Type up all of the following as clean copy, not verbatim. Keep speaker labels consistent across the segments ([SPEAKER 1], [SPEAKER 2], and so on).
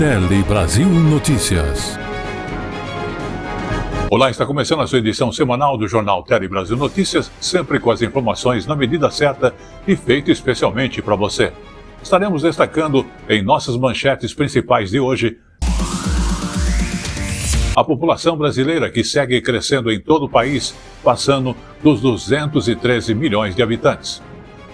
[SPEAKER 1] Tele Brasil Notícias.
[SPEAKER 2] Olá, está começando a sua edição semanal do Jornal Tele Brasil Notícias, sempre com as informações na medida certa e feito especialmente para você. Estaremos destacando em nossas manchetes principais de hoje a população brasileira que segue crescendo em todo o país, passando dos 213 milhões de habitantes.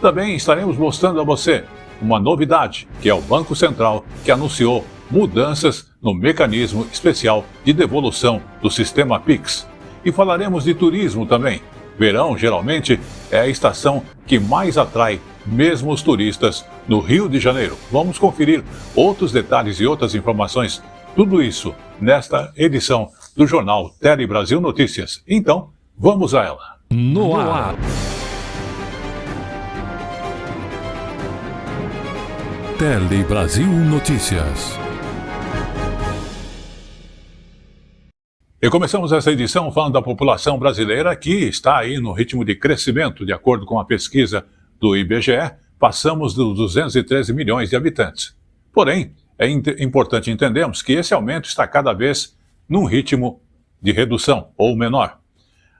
[SPEAKER 2] Também estaremos mostrando a você uma novidade, que é o Banco Central, que anunciou mudanças no mecanismo especial de devolução do sistema Pix. E falaremos de turismo também. Verão, geralmente, é a estação que mais atrai mesmo os turistas no Rio de Janeiro. Vamos conferir outros detalhes e outras informações. Tudo isso nesta edição do Jornal Tele Brasil Notícias. Então, vamos a ela.
[SPEAKER 1] No ar. Tele Brasil Notícias.
[SPEAKER 2] E começamos essa edição falando da população brasileira que está aí no ritmo de crescimento. De acordo com a pesquisa do IBGE, passamos dos 213 milhões de habitantes. Porém, é importante entendermos que esse aumento está cada vez num ritmo de redução ou menor.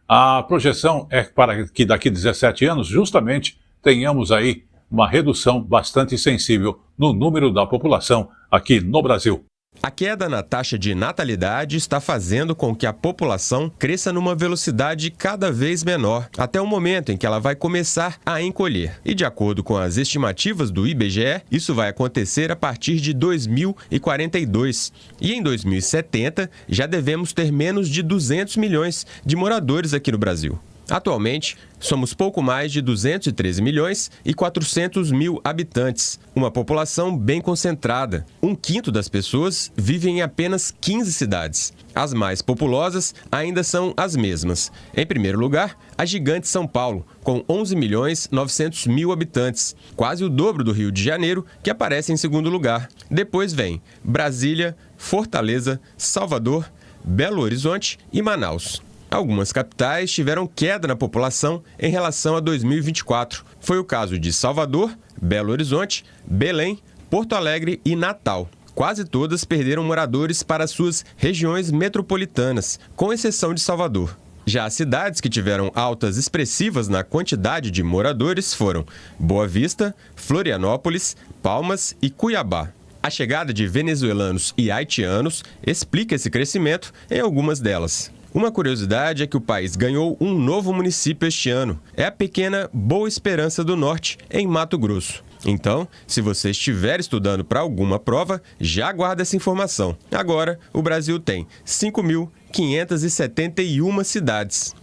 [SPEAKER 2] A projeção é para que daqui a 17 anos, justamente, tenhamos aí uma redução bastante sensível no número da população aqui no Brasil.
[SPEAKER 3] A queda na taxa de natalidade está fazendo com que a população cresça numa velocidade cada vez menor, até o momento em que ela vai começar a encolher. E de acordo com as estimativas do IBGE, isso vai acontecer a partir de 2042. E em 2070, já devemos ter menos de 200 milhões de moradores aqui no Brasil. Atualmente, somos pouco mais de 213 milhões e 400 mil habitantes, uma população bem concentrada. 1/5 das pessoas vivem em apenas 15 cidades. As mais populosas ainda são as mesmas. Em primeiro lugar, a gigante São Paulo, com 11 milhões 900 mil habitantes, quase o dobro do Rio de Janeiro, que aparece em segundo lugar. Depois vem Brasília, Fortaleza, Salvador, Belo Horizonte e Manaus. Algumas capitais tiveram queda na população em relação a 2024. Foi o caso de Salvador, Belo Horizonte, Belém, Porto Alegre e Natal. Quase todas perderam moradores para suas regiões metropolitanas, com exceção de Salvador. Já as cidades que tiveram altas expressivas na quantidade de moradores foram Boa Vista, Florianópolis, Palmas e Cuiabá. A chegada de venezuelanos e haitianos explica esse crescimento em algumas delas. Uma curiosidade é que o país ganhou um novo município este ano. É a pequena Boa Esperança do Norte, em Mato Grosso. Então, se você estiver estudando para alguma prova, já guarda essa informação. Agora, o Brasil tem 5.571 cidades.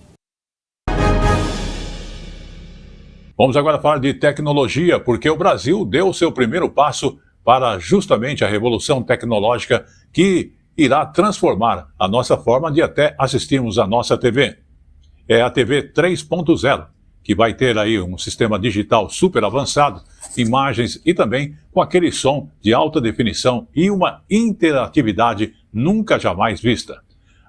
[SPEAKER 2] Vamos agora falar de tecnologia, porque o Brasil deu o seu primeiro passo para justamente a revolução tecnológica que irá transformar a nossa forma de até assistirmos a nossa TV. É a TV 3.0, que vai ter aí um sistema digital super avançado, imagens e também com aquele som de alta definição e uma interatividade nunca jamais vista.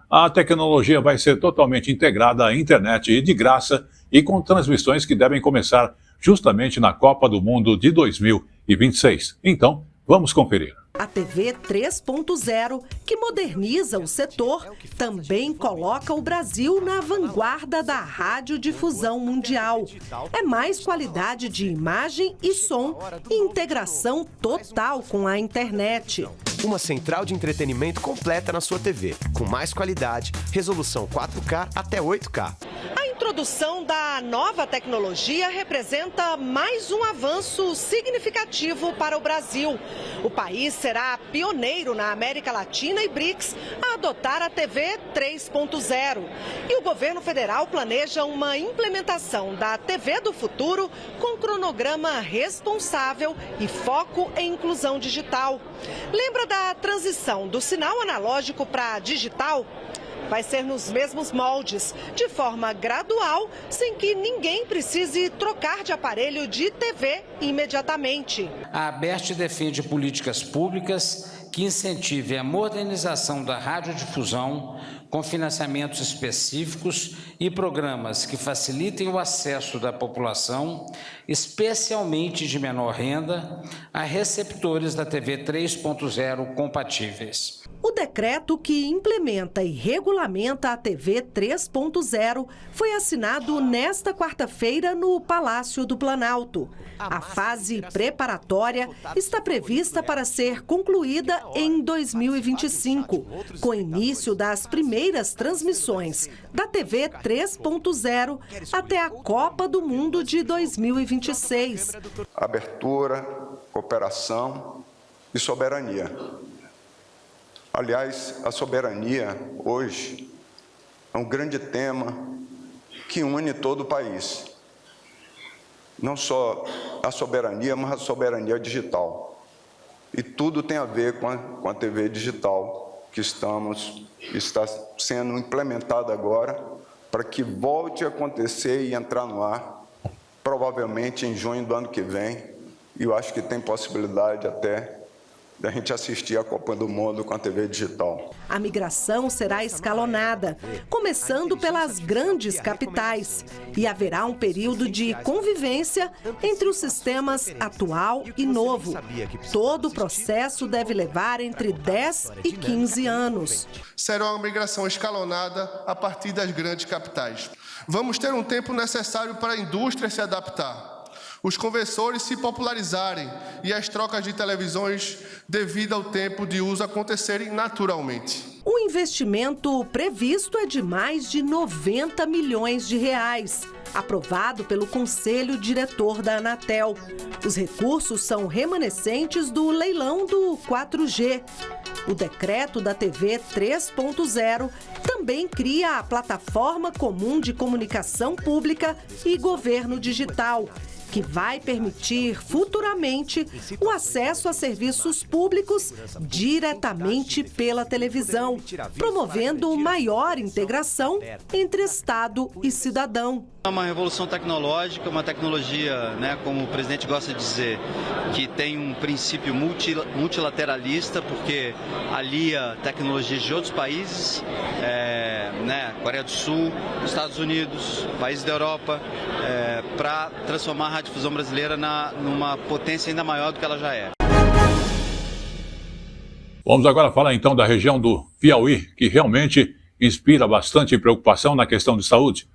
[SPEAKER 2] A tecnologia vai ser totalmente integrada à internet e de graça e com transmissões que devem começar justamente na Copa do Mundo de 2026. Então, vamos conferir.
[SPEAKER 4] A TV 3.0, que moderniza o setor, também coloca o Brasil na vanguarda da radiodifusão mundial. É mais qualidade de imagem e som e integração total com a internet.
[SPEAKER 5] Uma central de entretenimento completa na sua TV, com mais qualidade, resolução 4K até 8K.
[SPEAKER 4] A introdução da nova tecnologia representa mais um avanço significativo para o Brasil. O país será pioneiro na América Latina e BRICS a adotar a TV 3.0. E o governo federal planeja uma implementação da TV do futuro com cronograma responsável e foco em inclusão digital. Lembra da transição do sinal analógico para digital? Vai ser nos mesmos moldes, de forma gradual, sem que ninguém precise trocar de aparelho de TV imediatamente.
[SPEAKER 6] A ABERT defende políticas públicas que incentivem a modernização da radiodifusão com financiamentos específicos e programas que facilitem o acesso da população, especialmente de menor renda, a receptores da TV 3.0 compatíveis.
[SPEAKER 4] O decreto que implementa e regulamenta a TV 3.0 foi assinado nesta quarta-feira no Palácio do Planalto. A fase preparatória está prevista para ser concluída em 2025, com início das primeiras transmissões da TV 3.0 até a Copa do Mundo de 2026.
[SPEAKER 7] Abertura, cooperação e soberania. Aliás, a soberania, hoje, é um grande tema que une todo o país. Não só a soberania, mas a soberania digital. E tudo tem a ver com a TV digital que está sendo implementada agora para que volte a acontecer e entrar no ar, provavelmente em junho do ano que vem. E eu acho que tem possibilidade até da gente assistir a Copa do Mundo com a TV digital.
[SPEAKER 4] A migração será escalonada, começando pelas grandes capitais, e haverá um período de convivência entre os sistemas atual e novo. Todo o processo deve levar entre 10 e 15 anos.
[SPEAKER 8] Será uma migração escalonada a partir das grandes capitais. Vamos ter um tempo necessário para a indústria se adaptar, os conversores se popularizarem e as trocas de televisões devido ao tempo de uso acontecerem naturalmente.
[SPEAKER 4] O investimento previsto é de mais de 90 milhões de reais, aprovado pelo Conselho Diretor da Anatel. Os recursos são remanescentes do leilão do 4G. O decreto da TV 3.0 também cria a Plataforma Comum de Comunicação Pública e Governo Digital, que vai permitir futuramente o acesso a serviços públicos diretamente pela televisão, promovendo maior integração entre Estado e cidadão.
[SPEAKER 9] É uma revolução tecnológica, uma tecnologia, como o presidente gosta de dizer, que tem um princípio multilateralista, porque alia tecnologias de outros países, Coreia do Sul, Estados Unidos, países da Europa, para transformar a radiodifusão brasileira numa potência ainda maior do que ela já é.
[SPEAKER 2] Vamos agora falar então da região do Piauí, que realmente inspira bastante preocupação na questão de saúde.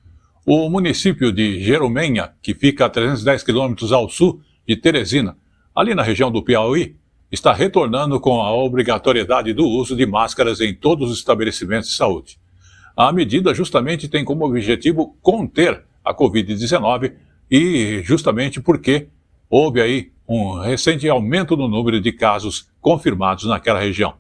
[SPEAKER 2] O município de Jerumenha, que fica a 310 quilômetros ao sul de Teresina, ali na região do Piauí, está retornando com a obrigatoriedade do uso de máscaras em todos os estabelecimentos de saúde. A medida justamente tem como objetivo conter a Covid-19 e justamente porque houve aí um recente aumento no número de casos confirmados naquela região.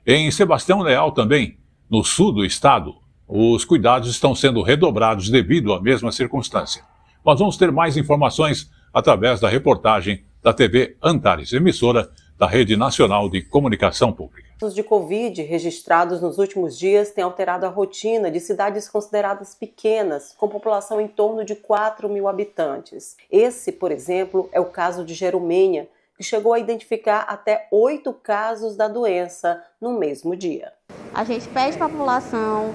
[SPEAKER 2] Em Sebastião Leal também, no sul do estado, os cuidados estão sendo redobrados devido à mesma circunstância. Nós vamos ter mais informações através da reportagem da TV Antares, emissora da Rede Nacional de Comunicação Pública.
[SPEAKER 10] Os de Covid registrados nos últimos dias têm alterado a rotina de cidades consideradas pequenas, com população em torno de 4 mil habitantes. Esse, por exemplo, é o caso de Jerumenha, que chegou a identificar até 8 casos da doença no mesmo dia.
[SPEAKER 11] A gente pede para a população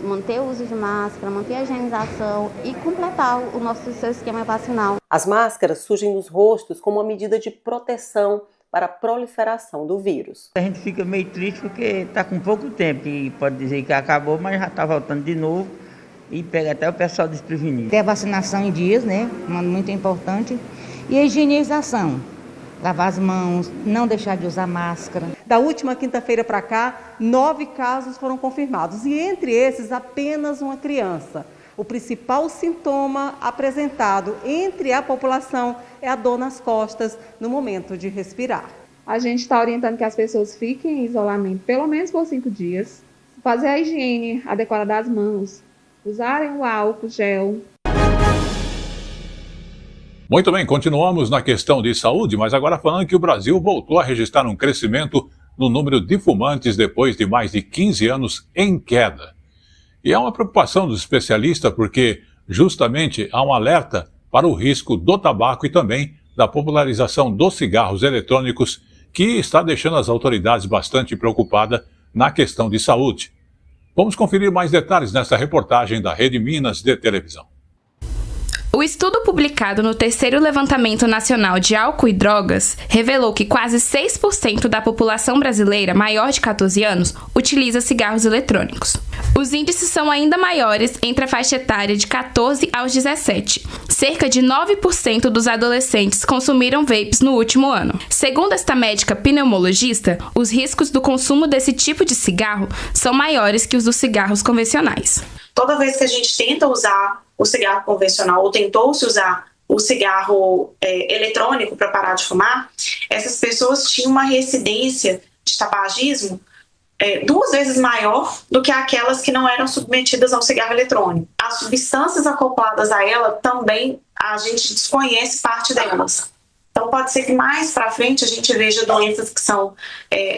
[SPEAKER 11] manter o uso de máscara, manter a higienização e completar o seu esquema vacinal.
[SPEAKER 10] As máscaras surgem nos rostos como uma medida de proteção para a proliferação do vírus.
[SPEAKER 12] A gente fica meio triste porque está com pouco tempo, e pode dizer que acabou, mas já está voltando de novo e pega até o pessoal desprevenido.
[SPEAKER 13] Ter a vacinação em dias, muito importante, e a higienização. Lavar as mãos, não deixar de usar máscara.
[SPEAKER 14] Da última quinta-feira para cá, 9 casos foram confirmados e entre esses apenas uma criança. O principal sintoma apresentado entre a população é a dor nas costas no momento de respirar.
[SPEAKER 15] A gente está orientando que as pessoas fiquem em isolamento pelo menos por 5 dias, fazer a higiene adequada das mãos, usarem o álcool gel.
[SPEAKER 2] Muito bem, continuamos na questão de saúde, mas agora falando que o Brasil voltou a registrar um crescimento no número de fumantes depois de mais de 15 anos em queda. E é uma preocupação dos especialistas porque justamente há um alerta para o risco do tabaco e também da popularização dos cigarros eletrônicos, que está deixando as autoridades bastante preocupadas na questão de saúde. Vamos conferir mais detalhes nessa reportagem da Rede Minas de televisão.
[SPEAKER 16] O estudo publicado no terceiro levantamento nacional de álcool e drogas revelou que quase 6% da população brasileira maior de 14 anos utiliza cigarros eletrônicos. Os índices são ainda maiores entre a faixa etária de 14 aos 17. Cerca de 9% dos adolescentes consumiram vapes no último ano. Segundo esta médica pneumologista, os riscos do consumo desse tipo de cigarro são maiores que os dos cigarros convencionais.
[SPEAKER 17] Toda vez que a gente tenta usar o cigarro convencional ou tentou-se usar o cigarro eletrônico para parar de fumar, essas pessoas tinham uma recidência de tabagismo 2 vezes maior do que aquelas que não eram submetidas ao cigarro eletrônico. As substâncias acopladas a ela também a gente desconhece parte delas. Então pode ser que mais para frente a gente veja doenças que são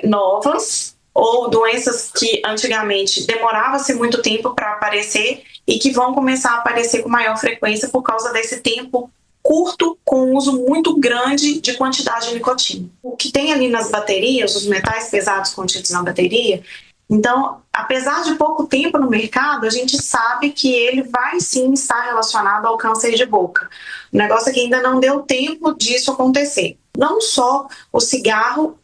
[SPEAKER 17] novas ou doenças que antigamente demorava-se muito tempo para aparecer e que vão começar a aparecer com maior frequência por causa desse tempo curto com um uso muito grande de quantidade de nicotina. O que tem ali nas baterias, os metais pesados contidos na bateria, então, apesar de pouco tempo no mercado, a gente sabe que ele vai sim estar relacionado ao câncer de boca. O negócio é que ainda não deu tempo disso acontecer. Não só o cigarro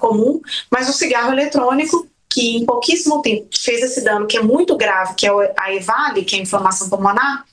[SPEAKER 17] comum, mas o cigarro eletrônico, que em pouquíssimo tempo fez esse dano que é muito grave, que é a EVALI, que é a inflamação pulmonar,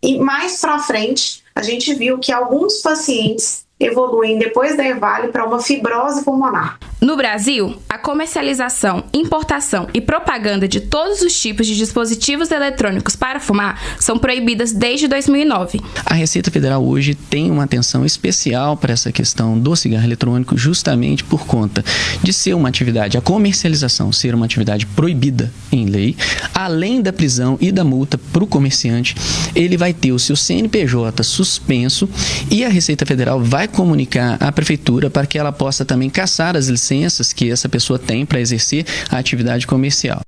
[SPEAKER 17] e mais para frente a gente viu que alguns pacientes evoluem depois da EVALI para uma fibrose pulmonar.
[SPEAKER 16] No Brasil, a comercialização, importação e propaganda de todos os tipos de dispositivos eletrônicos para fumar são proibidas desde 2009.
[SPEAKER 18] A Receita Federal hoje tem uma atenção especial para essa questão do cigarro eletrônico, justamente por conta de ser uma atividade, a comercialização ser uma atividade proibida em lei. Além da prisão e da multa para o comerciante, ele vai ter o seu CNPJ suspenso e a Receita Federal vai comunicar à Prefeitura para que ela possa também cassar as licenças que essa pessoa tem para exercer a atividade comercial.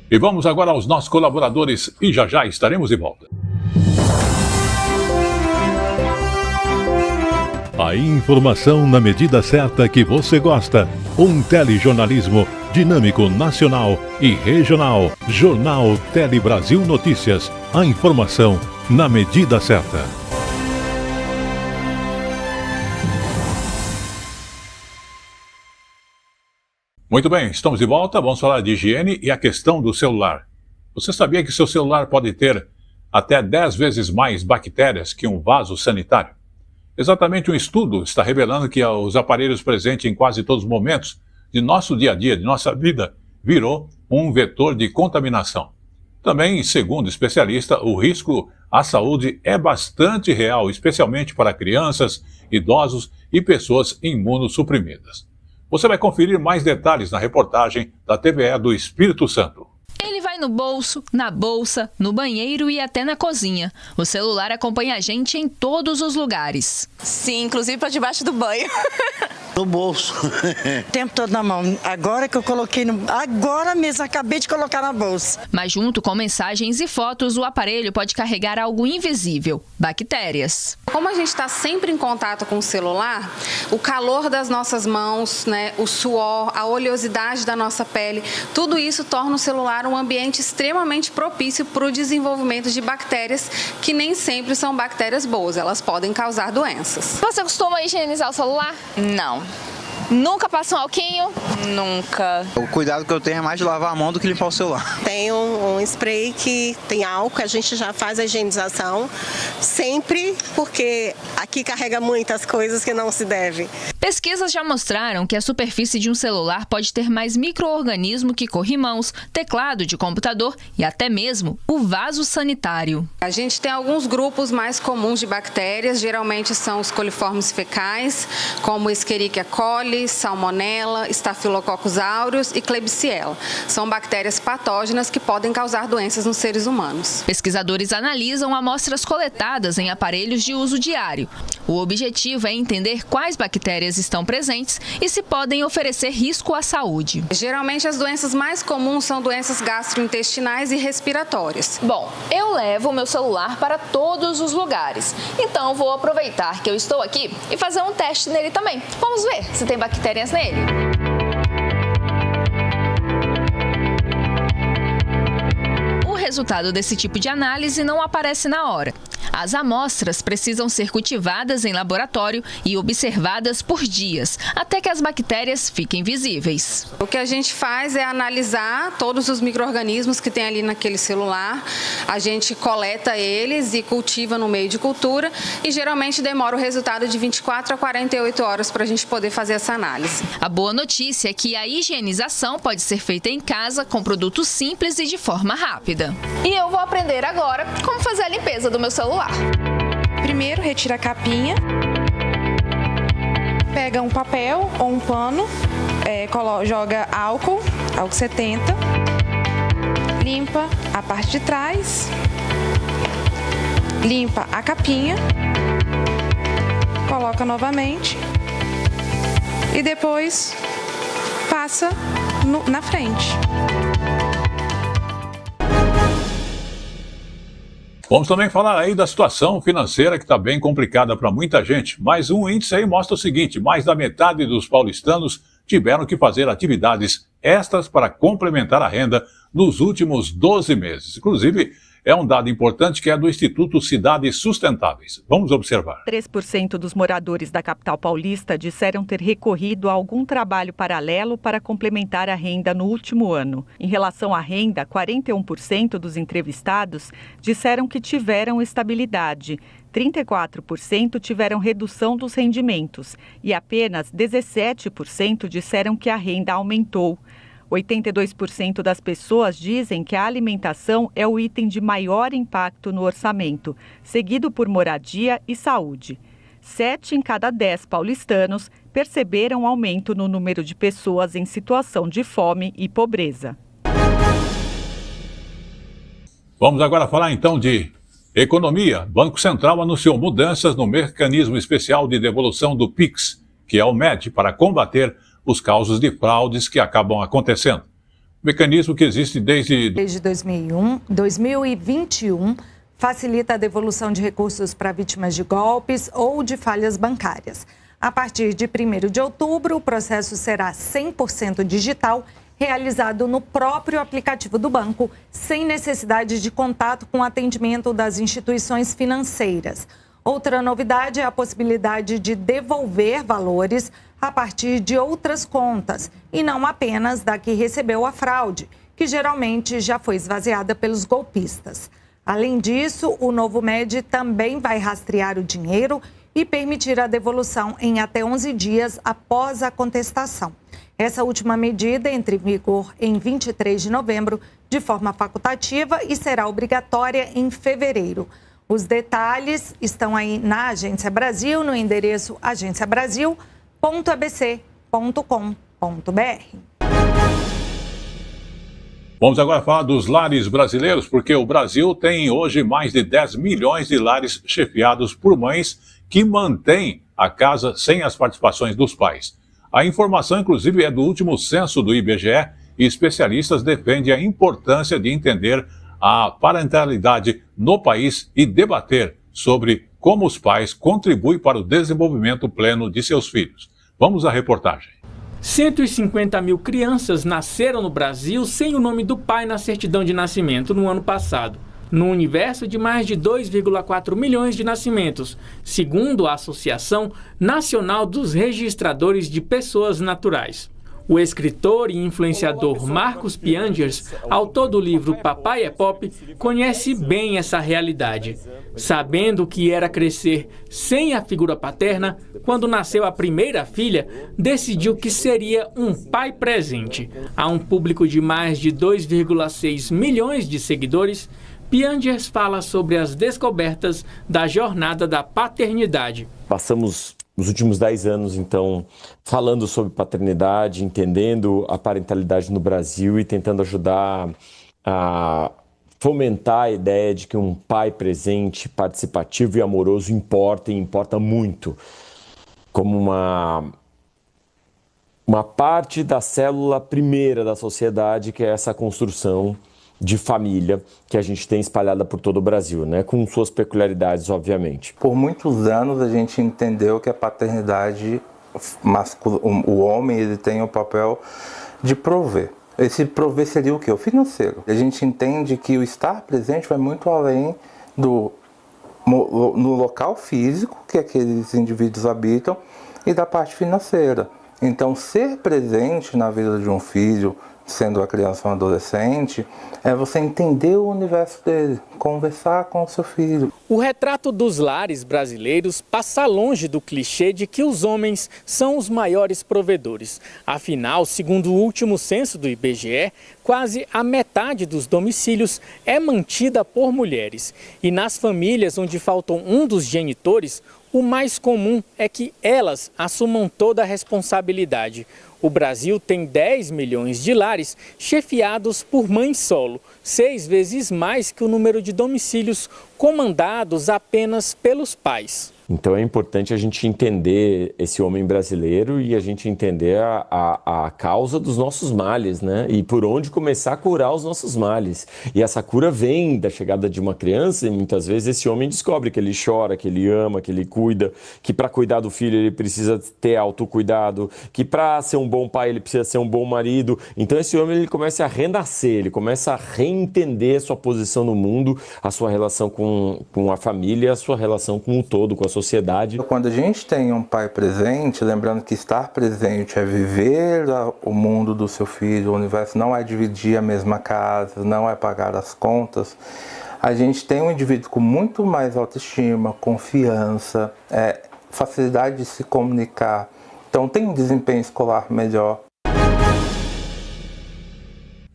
[SPEAKER 2] E vamos agora aos nossos colaboradores e já estaremos de volta.
[SPEAKER 1] A informação na medida certa que você gosta. Um telejornalismo dinâmico, nacional e regional. Jornal Tele Brasil Notícias. A informação na medida certa.
[SPEAKER 2] Muito bem, estamos de volta. Vamos falar de higiene e a questão do celular. Você sabia que seu celular pode ter até 10 vezes mais bactérias que um vaso sanitário? Exatamente, um estudo está revelando que os aparelhos presentes em quase todos os momentos de nosso dia a dia, de nossa vida, virou um vetor de contaminação. Também, segundo especialista, o risco à saúde é bastante real, especialmente para crianças, idosos e pessoas imunossuprimidas. Você vai conferir mais detalhes na reportagem da TVE do Espírito Santo.
[SPEAKER 19] Ele vai no bolso, na bolsa, no banheiro e até na cozinha. O celular acompanha a gente em todos os lugares.
[SPEAKER 20] Sim, inclusive para debaixo do banho.
[SPEAKER 21] No bolso.
[SPEAKER 22] O tempo todo na mão. Agora que eu coloquei agora mesmo, acabei de colocar na bolsa.
[SPEAKER 19] Mas junto com mensagens e fotos, o aparelho pode carregar algo invisível, bactérias.
[SPEAKER 23] Como a gente está sempre em contato com o celular, o calor das nossas mãos, né, o suor, a oleosidade da nossa pele, tudo isso torna o celular um ambiente extremamente propício para o desenvolvimento de bactérias que nem sempre são bactérias boas, elas podem causar doenças.
[SPEAKER 19] Você costuma higienizar o celular?
[SPEAKER 20] Não.
[SPEAKER 19] Nunca passa um alquinho?
[SPEAKER 20] Nunca.
[SPEAKER 21] O cuidado que eu tenho é mais de lavar a mão do que limpar o celular.
[SPEAKER 24] Tem um spray que tem álcool, a gente já faz a higienização sempre, porque aqui carrega muitas coisas que não se deve.
[SPEAKER 19] Pesquisas já mostraram que a superfície de um celular pode ter mais micro-organismo que corrimãos, teclado de computador e até mesmo o vaso sanitário.
[SPEAKER 23] A gente tem alguns grupos mais comuns de bactérias, geralmente são os coliformes fecais, como Escherichia coli, Salmonella, Staphylococcus aureus e Klebsiella. São bactérias patógenas que podem causar doenças nos seres humanos.
[SPEAKER 19] Pesquisadores analisam amostras coletadas em aparelhos de uso diário. O objetivo é entender quais bactérias estão presentes e se podem oferecer risco à saúde.
[SPEAKER 23] Geralmente as doenças mais comuns são doenças gastrointestinais e respiratórias.
[SPEAKER 19] Bom, eu levo o meu celular para todos os lugares, então vou aproveitar que eu estou aqui e fazer um teste nele também. Vamos ver se tem bactérias nele. resultado desse tipo de análise não aparece na hora. As amostras precisam ser cultivadas em laboratório e observadas por dias, até que as bactérias fiquem visíveis.
[SPEAKER 23] O que a gente faz é analisar todos os micro-organismos que tem ali naquele celular, a gente coleta eles e cultiva no meio de cultura e geralmente demora o resultado de 24 a 48 horas para a gente poder fazer essa análise.
[SPEAKER 19] A boa notícia é que a higienização pode ser feita em casa com produtos simples e de forma rápida.
[SPEAKER 3] E eu vou aprender agora como fazer a limpeza do meu celular.
[SPEAKER 5] Primeiro, retira a capinha, pega um papel ou um pano, joga álcool 70, limpa a parte de trás, limpa a capinha, coloca novamente e depois passa na frente.
[SPEAKER 2] Vamos também falar aí da situação financeira que está bem complicada para muita gente, mas um índice aí mostra o seguinte: mais da metade dos paulistanos tiveram que fazer atividades extras para complementar a renda nos últimos 12 meses. Inclusive, é um dado importante que é do Instituto Cidades Sustentáveis. Vamos observar.
[SPEAKER 6] 3% dos moradores da capital paulista disseram ter recorrido a algum trabalho paralelo para complementar a renda no último ano. Em relação à renda, 41% dos entrevistados disseram que tiveram estabilidade. 34% tiveram redução dos rendimentos e apenas 17% disseram que a renda aumentou. 82% das pessoas dizem que a alimentação é o item de maior impacto no orçamento, seguido por moradia e saúde. 7 em cada 10 paulistanos perceberam aumento no número de pessoas em situação de fome e pobreza.
[SPEAKER 2] Vamos agora falar então de economia. Banco Central anunciou mudanças no mecanismo especial de devolução do PIX, que é o MED, para combater os casos de fraudes que acabam acontecendo. Mecanismo que existe desde
[SPEAKER 7] 2021, facilita a devolução de recursos para vítimas de golpes ou de falhas bancárias. A partir de 1º de outubro, o processo será 100% digital, realizado no próprio aplicativo do banco, sem necessidade de contato com o atendimento das instituições financeiras. Outra novidade é a possibilidade de devolver valores a partir de outras contas e não apenas da que recebeu a fraude, que geralmente já foi esvaziada pelos golpistas. Além disso, o novo MED também vai rastrear o dinheiro e permitir a devolução em até 11 dias após a contestação. Essa última medida entra em vigor em 23 de novembro de forma facultativa e será obrigatória em fevereiro. Os detalhes estão aí na Agência Brasil, no endereço agenciabrasil.abc.com.br.
[SPEAKER 2] Vamos agora falar dos lares brasileiros, porque o Brasil tem hoje mais de 10 milhões de lares chefiados por mães que mantêm a casa sem as participações dos pais. A informação, inclusive, é do último censo do IBGE e especialistas defendem a importância de entender a parentalidade no país e debater sobre como os pais contribuem para o desenvolvimento pleno de seus filhos. Vamos à reportagem.
[SPEAKER 25] 150 mil crianças nasceram no Brasil sem o nome do pai na certidão de nascimento no ano passado, no universo de mais de 2,4 milhões de nascimentos, segundo a Associação Nacional dos Registradores de Pessoas Naturais. O escritor e influenciador Marcos Piangers, autor do livro Papai é Pop, conhece bem essa realidade. Sabendo que era crescer sem a figura paterna, quando nasceu a primeira filha, decidiu que seria um pai presente. A um público de mais de 2,6 milhões de seguidores, Piangers fala sobre as descobertas da jornada da paternidade.
[SPEAKER 26] Passamos os últimos 10 anos, então, falando sobre paternidade, entendendo a parentalidade no Brasil e tentando ajudar a fomentar a ideia de que um pai presente, participativo e amoroso importa e importa muito, como uma parte da célula primeira da sociedade, que é essa construção de família que a gente tem espalhada por todo o Brasil, né? Com suas peculiaridades, obviamente.
[SPEAKER 27] Por muitos anos a gente entendeu que a paternidade masculina, o homem, ele tem o papel de prover. Esse prover seria o quê? O financeiro. A gente entende que o estar presente vai muito além no local físico que aqueles indivíduos habitam e da parte financeira. Então, ser presente na vida de um filho, sendo a criança ou um adolescente, é você entender o universo dele, conversar com o seu filho.
[SPEAKER 25] O retrato dos lares brasileiros passa longe do clichê de que os homens são os maiores provedores. Afinal, segundo o último censo do IBGE, quase a metade dos domicílios é mantida por mulheres. E nas famílias onde faltam um dos genitores, o mais comum é que elas assumam toda a responsabilidade. O Brasil tem 10 milhões de lares chefiados por mães solo, 6 vezes mais que o número de domicílios comandados apenas pelos pais.
[SPEAKER 26] Então é importante a gente entender esse homem brasileiro e a gente entender a causa dos nossos males, né? E por onde começar a curar os nossos males. E essa cura vem da chegada de uma criança e muitas vezes esse homem descobre que ele chora, que ele ama, que ele cuida, que para cuidar do filho ele precisa ter autocuidado, que para ser um bom pai ele precisa ser um bom marido. Então esse homem ele começa a renascer, ele começa a reentender a sua posição no mundo, a sua relação com a família, a sua relação com o todo, com a sociedade.
[SPEAKER 27] Quando a gente tem um pai presente, lembrando que estar presente é viver o mundo do seu filho, o universo, não é dividir a mesma casa, não é pagar as contas, a gente tem um indivíduo com muito mais autoestima, confiança, facilidade de se comunicar, então tem um desempenho escolar melhor.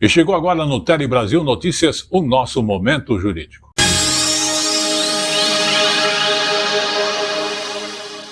[SPEAKER 2] E chegou agora no Tele Brasil Notícias, o nosso Momento Jurídico.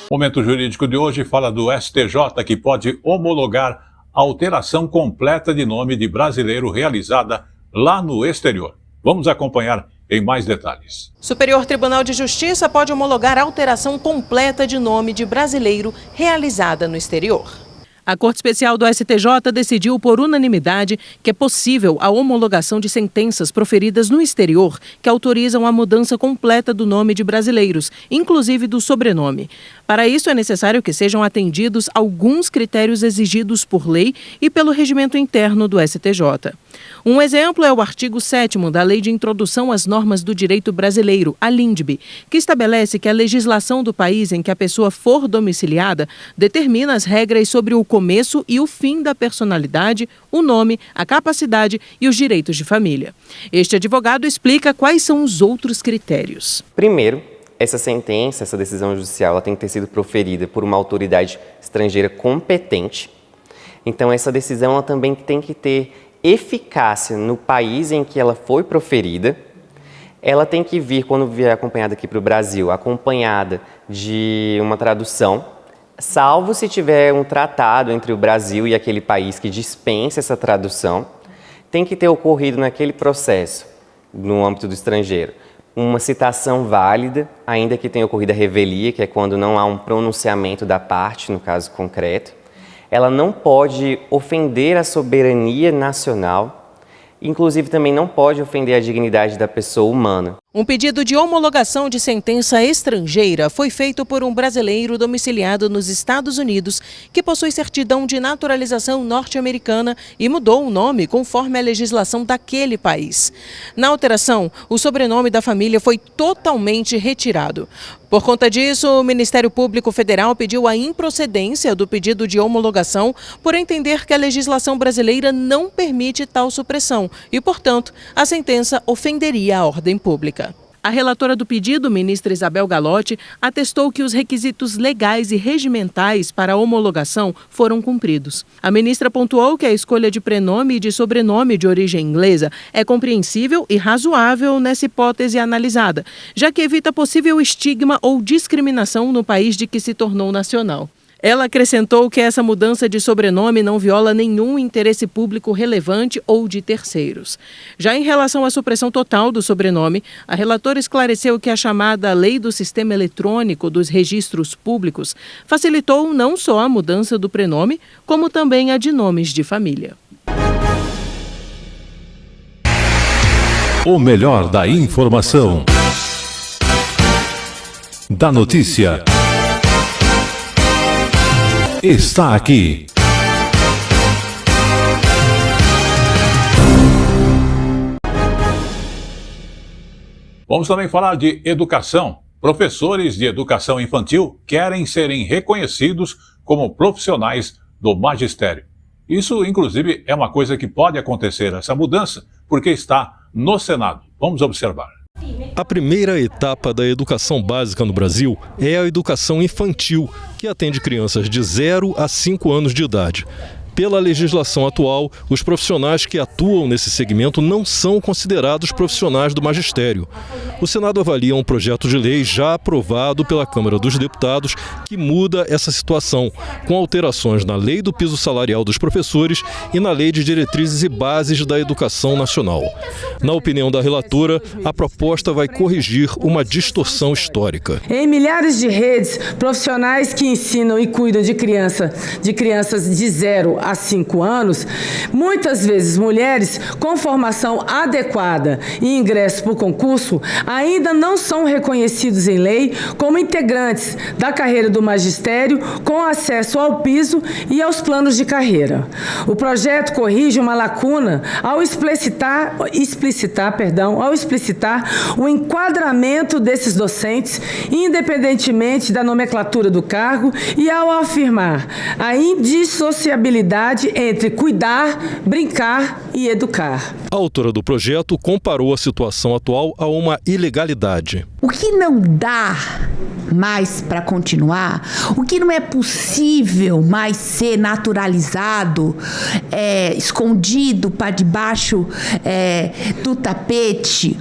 [SPEAKER 2] O Momento Jurídico de hoje fala do STJ, que pode homologar a alteração completa de nome de brasileiro realizada lá no exterior. Vamos acompanhar em mais detalhes.
[SPEAKER 4] Superior Tribunal de Justiça pode homologar a alteração completa de nome de brasileiro realizada no exterior. A Corte Especial do STJ decidiu por unanimidade que é possível a homologação de sentenças proferidas no exterior que autorizam a mudança completa do nome de brasileiros, inclusive do sobrenome. Para isso, é necessário que sejam atendidos alguns critérios exigidos por lei e pelo regimento interno do STJ. Um exemplo é o artigo 7º da Lei de Introdução às Normas do Direito Brasileiro, a LINDB, que estabelece que a legislação do país em que a pessoa for domiciliada determina as regras sobre o começo e o fim da personalidade, o nome, a capacidade e os direitos de família. Este advogado explica quais são os outros critérios.
[SPEAKER 8] Primeiro, essa sentença, essa decisão judicial, ela tem que ter sido proferida por uma autoridade estrangeira competente. Então, essa decisão ela também tem que ter eficácia no país em que ela foi proferida. Ela tem que vir, quando vier acompanhada aqui para o Brasil, acompanhada de uma tradução, salvo se tiver um tratado entre o Brasil e aquele país que dispensa essa tradução, tem que ter ocorrido naquele processo, no âmbito do estrangeiro, uma citação válida, ainda que tenha ocorrido a revelia, que é quando não há um pronunciamento da parte, no caso concreto. Ela não pode ofender a soberania nacional, inclusive também não pode ofender a dignidade da pessoa humana.
[SPEAKER 4] Um pedido de homologação de sentença estrangeira foi feito por um brasileiro domiciliado nos Estados Unidos que possui certidão de naturalização norte-americana e mudou o nome conforme a legislação daquele país. Na alteração, o sobrenome da família foi totalmente retirado. Por conta disso, o Ministério Público Federal pediu a improcedência do pedido de homologação por entender que a legislação brasileira não permite tal supressão e, portanto, a sentença ofenderia a ordem pública. A relatora do pedido, ministra Isabel Galotti, atestou que os requisitos legais e regimentais para a homologação foram cumpridos. A ministra pontuou que a escolha de prenome e de sobrenome de origem inglesa é compreensível e razoável nessa hipótese analisada, já que evita possível estigma ou discriminação no país de que se tornou nacional. Ela acrescentou que essa mudança de sobrenome não viola nenhum interesse público relevante ou de terceiros. Já em relação à supressão total do sobrenome, a relatora esclareceu que a chamada Lei do Sistema Eletrônico dos Registros Públicos facilitou não só a mudança do prenome, como também a de nomes de família.
[SPEAKER 1] O melhor da informação, da notícia, está aqui.
[SPEAKER 2] Vamos também falar de educação. Professores de educação infantil querem serem reconhecidos como profissionais do magistério. Isso, inclusive, é uma coisa que pode acontecer, essa mudança, porque está no Senado. Vamos observar.
[SPEAKER 9] A primeira etapa da educação básica no Brasil é a educação infantil, que atende crianças de 0 a 5 anos de idade. Pela legislação atual, os profissionais que atuam nesse segmento não são considerados profissionais do magistério. O Senado avalia um projeto de lei já aprovado pela Câmara dos Deputados que muda essa situação, com alterações na Lei do Piso Salarial dos Professores e na Lei de Diretrizes e Bases da Educação Nacional. Na opinião da relatora, a proposta vai corrigir uma distorção histórica.
[SPEAKER 10] Em milhares de redes, profissionais que ensinam e cuidam de crianças de 0 a 5 anos, muitas vezes mulheres com formação adequada e ingresso por concurso, ainda não são reconhecidos em lei como integrantes da carreira do magistério com acesso ao piso e aos planos de carreira. O projeto corrige uma lacuna ao explicitar o enquadramento desses docentes, independentemente da nomenclatura do cargo, e ao afirmar a indissociabilidade entre cuidar, brincar e educar.
[SPEAKER 9] A autora do projeto comparou a situação atual a uma ilegalidade.
[SPEAKER 11] O que não dá mais para continuar, o que não é possível mais ser naturalizado, escondido para debaixo do tapete,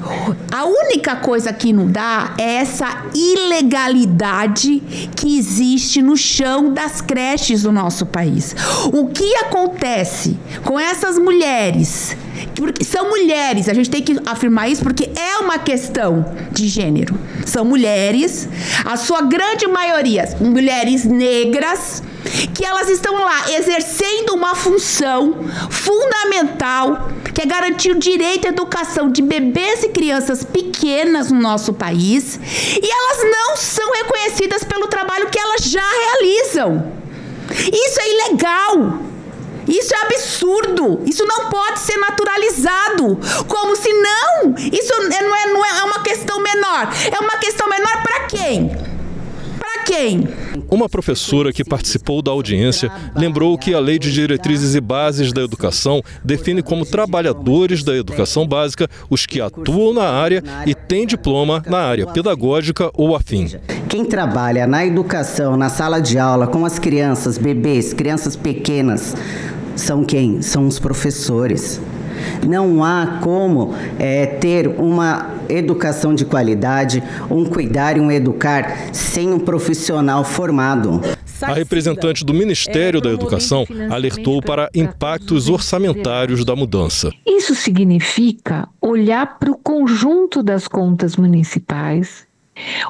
[SPEAKER 11] a única coisa que não dá é essa ilegalidade que existe no chão das creches do nosso país. O que acontece com essas mulheres? Porque são mulheres, a gente tem que afirmar isso porque é uma questão de gênero. São mulheres, a sua grande maioria, mulheres negras, que elas estão lá exercendo uma função fundamental, que é garantir o direito à educação de bebês e crianças pequenas no nosso país, e elas não são reconhecidas pelo trabalho que elas já realizam. Isso é ilegal. Isso é absurdo, isso não pode ser naturalizado, como se não, isso não é uma questão menor, é uma questão menor para quem? Para quem?
[SPEAKER 9] Uma professora que participou da audiência lembrou que a Lei de Diretrizes e Bases da Educação define como trabalhadores da educação básica os que atuam na área e têm diploma na área pedagógica ou afim.
[SPEAKER 12] Quem trabalha na educação, na sala de aula, com as crianças, bebês, crianças pequenas, são quem? São os professores. Não há como ter uma educação de qualidade, um cuidar e um educar sem um profissional formado.
[SPEAKER 9] A representante do Ministério da Educação alertou para impactos orçamentários da mudança.
[SPEAKER 13] Isso significa olhar para o conjunto das contas municipais,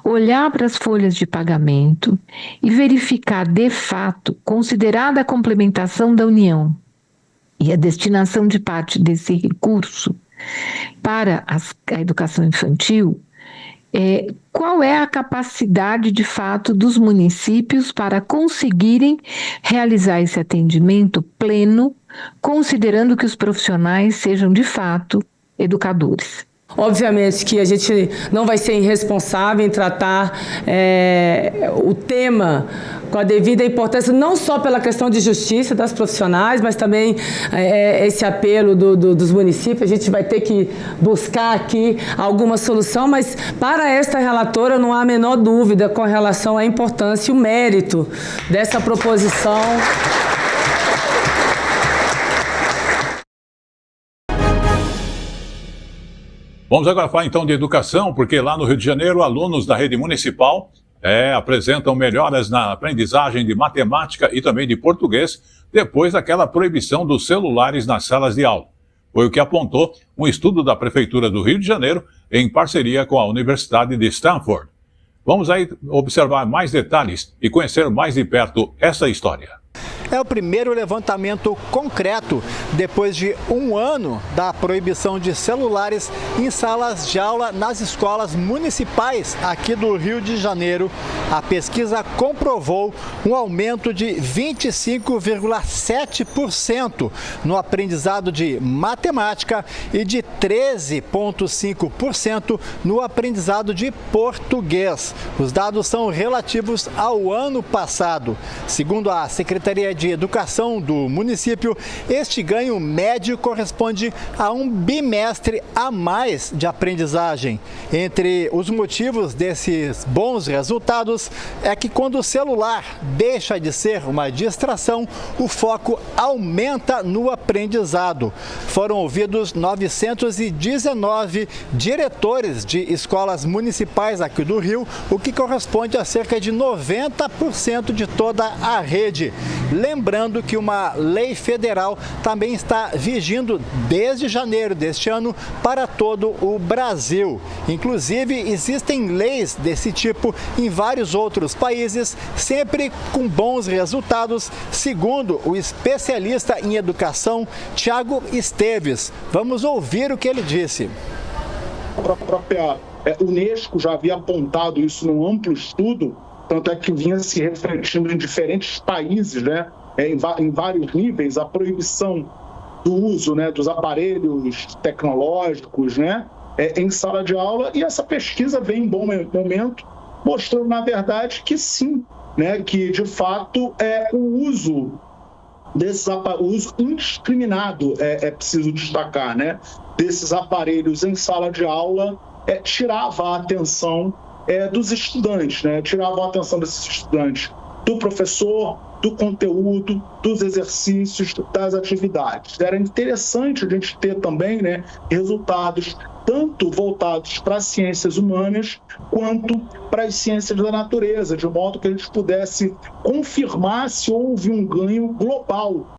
[SPEAKER 13] olhar para as folhas de pagamento e verificar, de fato, considerada a complementação da União e a destinação de parte desse recurso para a educação infantil, qual é a capacidade, de fato, dos municípios para conseguirem realizar esse atendimento pleno, considerando que os profissionais sejam, de fato, educadores.
[SPEAKER 10] Obviamente que a gente não vai ser irresponsável em tratar o tema com a devida importância, não só pela questão de justiça das profissionais, mas também esse apelo dos municípios. A gente vai ter que buscar aqui alguma solução, mas para esta relatora não há a menor dúvida com relação à importância e o mérito dessa proposição.
[SPEAKER 2] Vamos agora falar então de educação, porque lá no Rio de Janeiro, alunos da rede municipal apresentam melhoras na aprendizagem de matemática e também de português depois daquela proibição dos celulares nas salas de aula. Foi o que apontou um estudo da Prefeitura do Rio de Janeiro em parceria com a Universidade de Stanford. Vamos aí observar mais detalhes e conhecer mais de perto essa história.
[SPEAKER 14] é o primeiro levantamento concreto depois de um ano da proibição de celulares em salas de aula nas escolas municipais aqui do Rio de Janeiro. A pesquisa comprovou um aumento de 25,7% no aprendizado de matemática e de 13,5% no aprendizado de português. Os dados são relativos ao ano passado. Segundo a Secretaria de Educação do município, este ganho médio corresponde a um bimestre a mais de aprendizagem. Entre os motivos desses bons resultados é que quando o celular deixa de ser uma distração, o foco aumenta no aprendizado. Foram ouvidos 919 diretores de escolas municipais aqui do Rio, o que corresponde a cerca de 90% de toda a rede. Lembrando que uma lei federal também está vigindo desde janeiro deste ano para todo o Brasil. Inclusive, existem leis desse tipo em vários outros países, sempre com bons resultados, segundo o especialista em educação, Tiago Esteves. Vamos ouvir o que ele disse.
[SPEAKER 15] A própria Unesco já havia apontado isso num amplo estudo, tanto é que vinha se refletindo em diferentes países, né, em vários níveis, a proibição do uso, né, dos aparelhos tecnológicos, né, em sala de aula, e essa pesquisa vem em bom momento, mostrando, na verdade, que sim, né, que de fato o uso desses aparelhos, o uso indiscriminado, é preciso destacar, né, desses aparelhos em sala de aula, tirava a atenção dos estudantes, né, tirava a atenção desses estudantes, do professor, do conteúdo, dos exercícios, das atividades. Era interessante a gente ter também, né, resultados tanto voltados para as ciências humanas quanto para as ciências da natureza, de modo que a gente pudesse confirmar se houve um ganho global.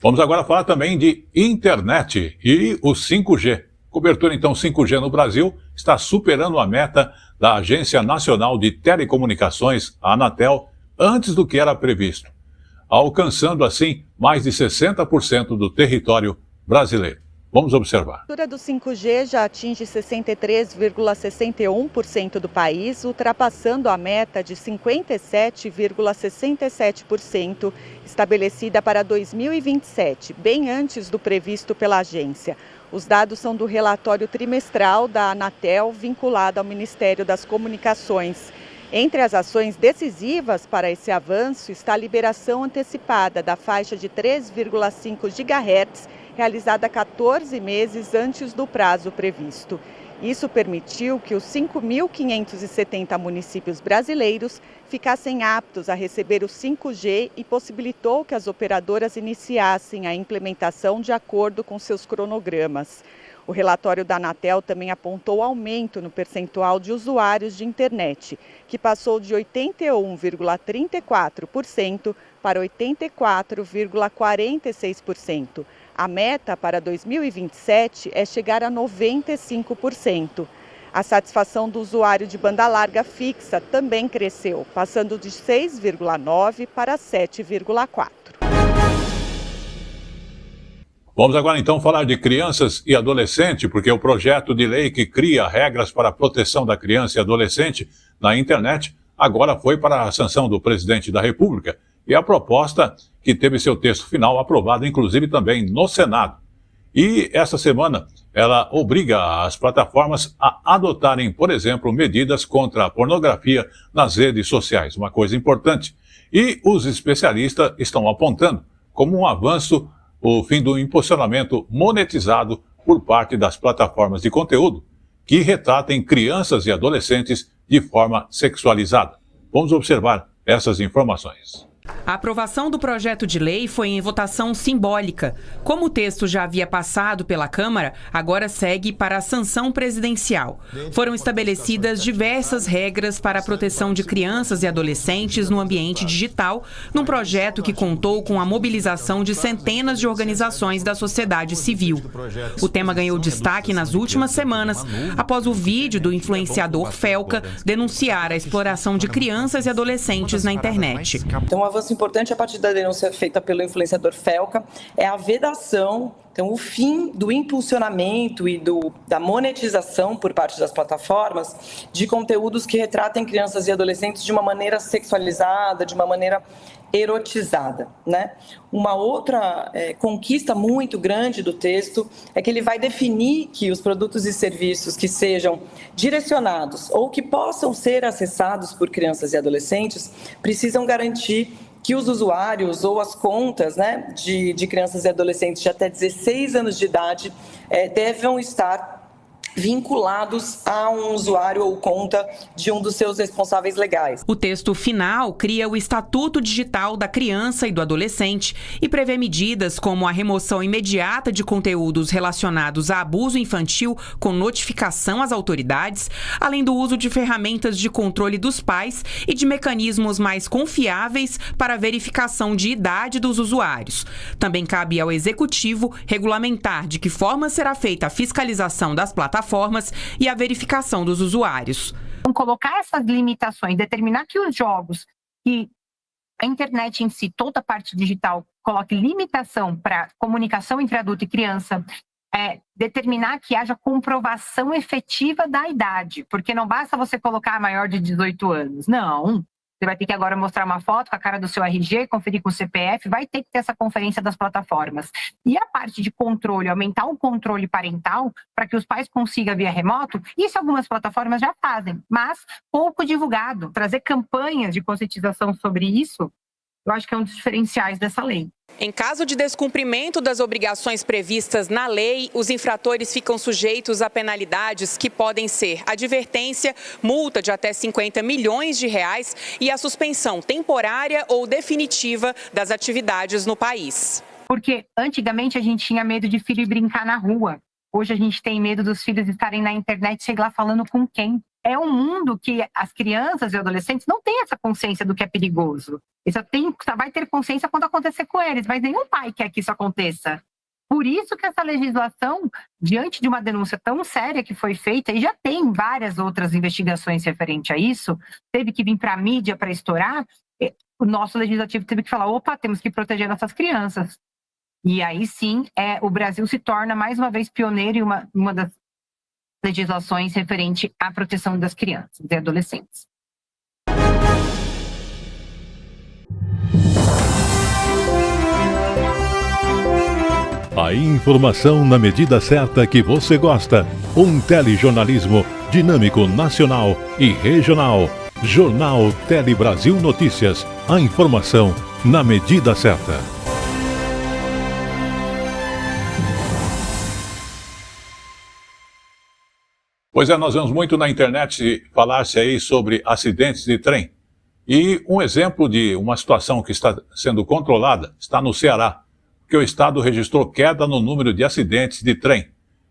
[SPEAKER 2] Vamos agora falar também de internet e o 5G. Cobertura, então, 5G no Brasil está superando a meta da Agência Nacional de Telecomunicações, a Anatel, antes do que era previsto, alcançando, assim, mais de 60% do território brasileiro. Vamos observar.
[SPEAKER 6] A cobertura do 5G já atinge 63,61% do país, ultrapassando a meta de 57,67% estabelecida para 2027, bem antes do previsto pela agência. Os dados são do relatório trimestral da Anatel, vinculado ao Ministério das Comunicações. Entre as ações decisivas para esse avanço está a liberação antecipada da faixa de 3,5 GHz, realizada 14 meses antes do prazo previsto. Isso permitiu que os 5.570 municípios brasileiros ficassem aptos a receber o 5G e possibilitou que as operadoras iniciassem a implementação de acordo com seus cronogramas. O relatório da Anatel também apontou aumento no percentual de usuários de internet, que passou de 81,34% para 84,46%. A meta para 2027 é chegar a 95%. A satisfação do usuário de banda larga fixa também cresceu, passando de 6,9% para 7,4%.
[SPEAKER 2] Vamos agora então falar de crianças e adolescentes, porque o projeto de lei que cria regras para a proteção da criança e adolescente na internet agora foi para a sanção do presidente da República e a proposta que teve seu texto final aprovado, inclusive também no Senado. E essa semana ela obriga as plataformas a adotarem, por exemplo, medidas contra a pornografia nas redes sociais, uma coisa importante. E os especialistas estão apontando como um avanço o fim do impulsionamento monetizado por parte das plataformas de conteúdo que retratem crianças e adolescentes de forma sexualizada. Vamos observar essas informações.
[SPEAKER 16] A aprovação do projeto de lei foi em votação simbólica. Como o texto já havia passado pela Câmara, agora segue para a sanção presidencial. Foram estabelecidas diversas regras para a proteção de crianças e adolescentes no ambiente digital, num projeto que contou com a mobilização de centenas de organizações da sociedade civil. O tema ganhou destaque nas últimas semanas, após o vídeo do influenciador Felca denunciar a exploração de crianças e adolescentes na internet.
[SPEAKER 17] Então, um avanço importante a partir da denúncia feita pelo influenciador Felca é a vedação, então o fim do impulsionamento e da monetização por parte das plataformas de conteúdos que retratem crianças e adolescentes de uma maneira sexualizada, de uma maneira erotizada, né? Uma outra conquista muito grande do texto é que ele vai definir que os produtos e serviços que sejam direcionados ou que possam ser acessados por crianças e adolescentes precisam garantir que os usuários ou as contas, né, de crianças e adolescentes de até 16 anos de idade devam estar vinculados a um usuário ou conta de um dos seus responsáveis legais.
[SPEAKER 16] O texto final cria o Estatuto Digital da Criança e do Adolescente e prevê medidas como a remoção imediata de conteúdos relacionados a abuso infantil com notificação às autoridades, além do uso de ferramentas de controle dos pais e de mecanismos mais confiáveis para a verificação de idade dos usuários. Também cabe ao Executivo regulamentar de que forma será feita a fiscalização das plataformas e a verificação dos usuários.
[SPEAKER 18] Colocar essas limitações, determinar que os jogos e a internet em si, toda a parte digital, coloque limitação para comunicação entre adulto e criança, determinar que haja comprovação efetiva da idade, porque não basta você colocar maior de 18 anos, não. Você vai ter que agora mostrar uma foto com a cara do seu RG, conferir com o CPF, vai ter que ter essa conferência das plataformas. E a parte de controle, aumentar o controle parental para que os pais consigam via remoto, isso algumas plataformas já fazem, mas pouco divulgado. Trazer campanhas de conscientização sobre isso, eu acho que é um dos diferenciais dessa lei.
[SPEAKER 16] Em caso de descumprimento das obrigações previstas na lei, os infratores ficam sujeitos a penalidades que podem ser advertência, multa de até 50 milhões de reais e a suspensão temporária ou definitiva das atividades no país.
[SPEAKER 18] Porque antigamente a gente tinha medo de filho ir brincar na rua. Hoje a gente tem medo dos filhos estarem na internet, sei lá, falando com quem. É um mundo que as crianças e adolescentes não têm essa consciência do que é perigoso. Só vai ter consciência quando acontecer com eles, mas nenhum pai quer que isso aconteça. Por isso que essa legislação, diante de uma denúncia tão séria que foi feita, e já tem várias outras investigações referentes a isso, teve que vir para a mídia para estourar, o nosso legislativo teve que falar, opa, temos que proteger nossas crianças. E aí sim, o Brasil se torna mais uma vez pioneiro em uma das legislações referente à proteção das crianças e adolescentes.
[SPEAKER 1] A informação na medida certa que você gosta. Um telejornalismo dinâmico, nacional e regional. Jornal Tele Brasil Notícias. A informação na medida certa.
[SPEAKER 2] Pois é, nós vemos muito na internet falar-se aí sobre acidentes de trem. E um exemplo de uma situação que está sendo controlada está no Ceará, porque o estado registrou queda no número de acidentes de trem.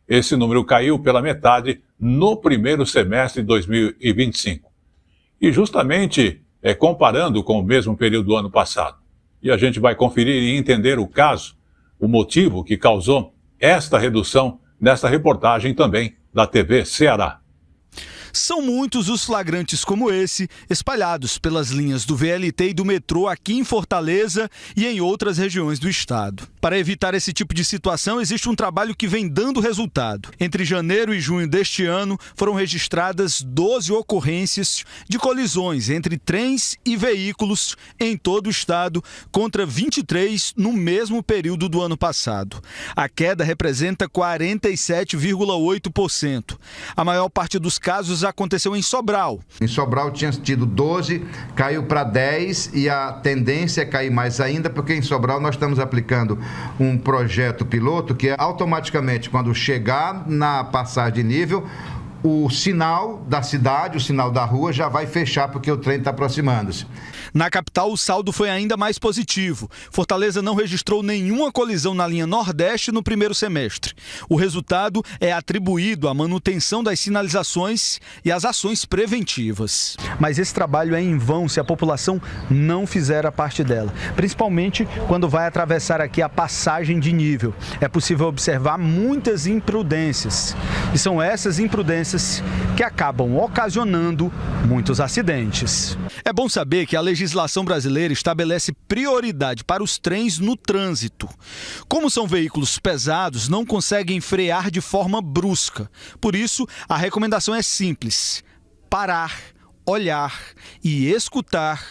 [SPEAKER 2] Esse número caiu pela metade no primeiro semestre de 2025. E justamente comparando com o mesmo período do ano passado. E a gente vai conferir e entender o caso, o motivo que causou esta redução nesta reportagem também da TV Ceará.
[SPEAKER 20] São muitos os flagrantes como esse, espalhados pelas linhas do VLT e do metrô aqui em Fortaleza e em outras regiões do estado. Para evitar esse tipo de situação, existe um trabalho que vem dando resultado. Entre janeiro e junho deste ano, foram registradas 12 ocorrências de colisões entre trens e veículos em todo o estado, contra 23 no mesmo período do ano passado. A queda representa 47,8%. A maior parte dos casos aconteceu em Sobral.
[SPEAKER 21] Em Sobral tinha tido 12, caiu para 10 e a tendência é cair mais ainda, porque em Sobral nós estamos aplicando um projeto piloto que é automaticamente, quando chegar na passagem de nível, o sinal da cidade, o sinal da rua já vai fechar porque o trem está aproximando-se.
[SPEAKER 20] Na capital, o saldo foi ainda mais positivo. Fortaleza não registrou nenhuma colisão na linha Nordeste no primeiro semestre. O resultado é atribuído à manutenção das sinalizações e às ações preventivas. Mas esse trabalho é em vão se a população não fizer a parte dela, principalmente quando vai atravessar aqui a passagem de nível. É possível observar muitas imprudências. E são essas imprudências que acabam ocasionando muitos acidentes. É bom saber que a legislação brasileira estabelece prioridade para os trens no trânsito. Como são veículos pesados, não conseguem frear de forma brusca. Por isso, a recomendação é simples: parar, olhar e escutar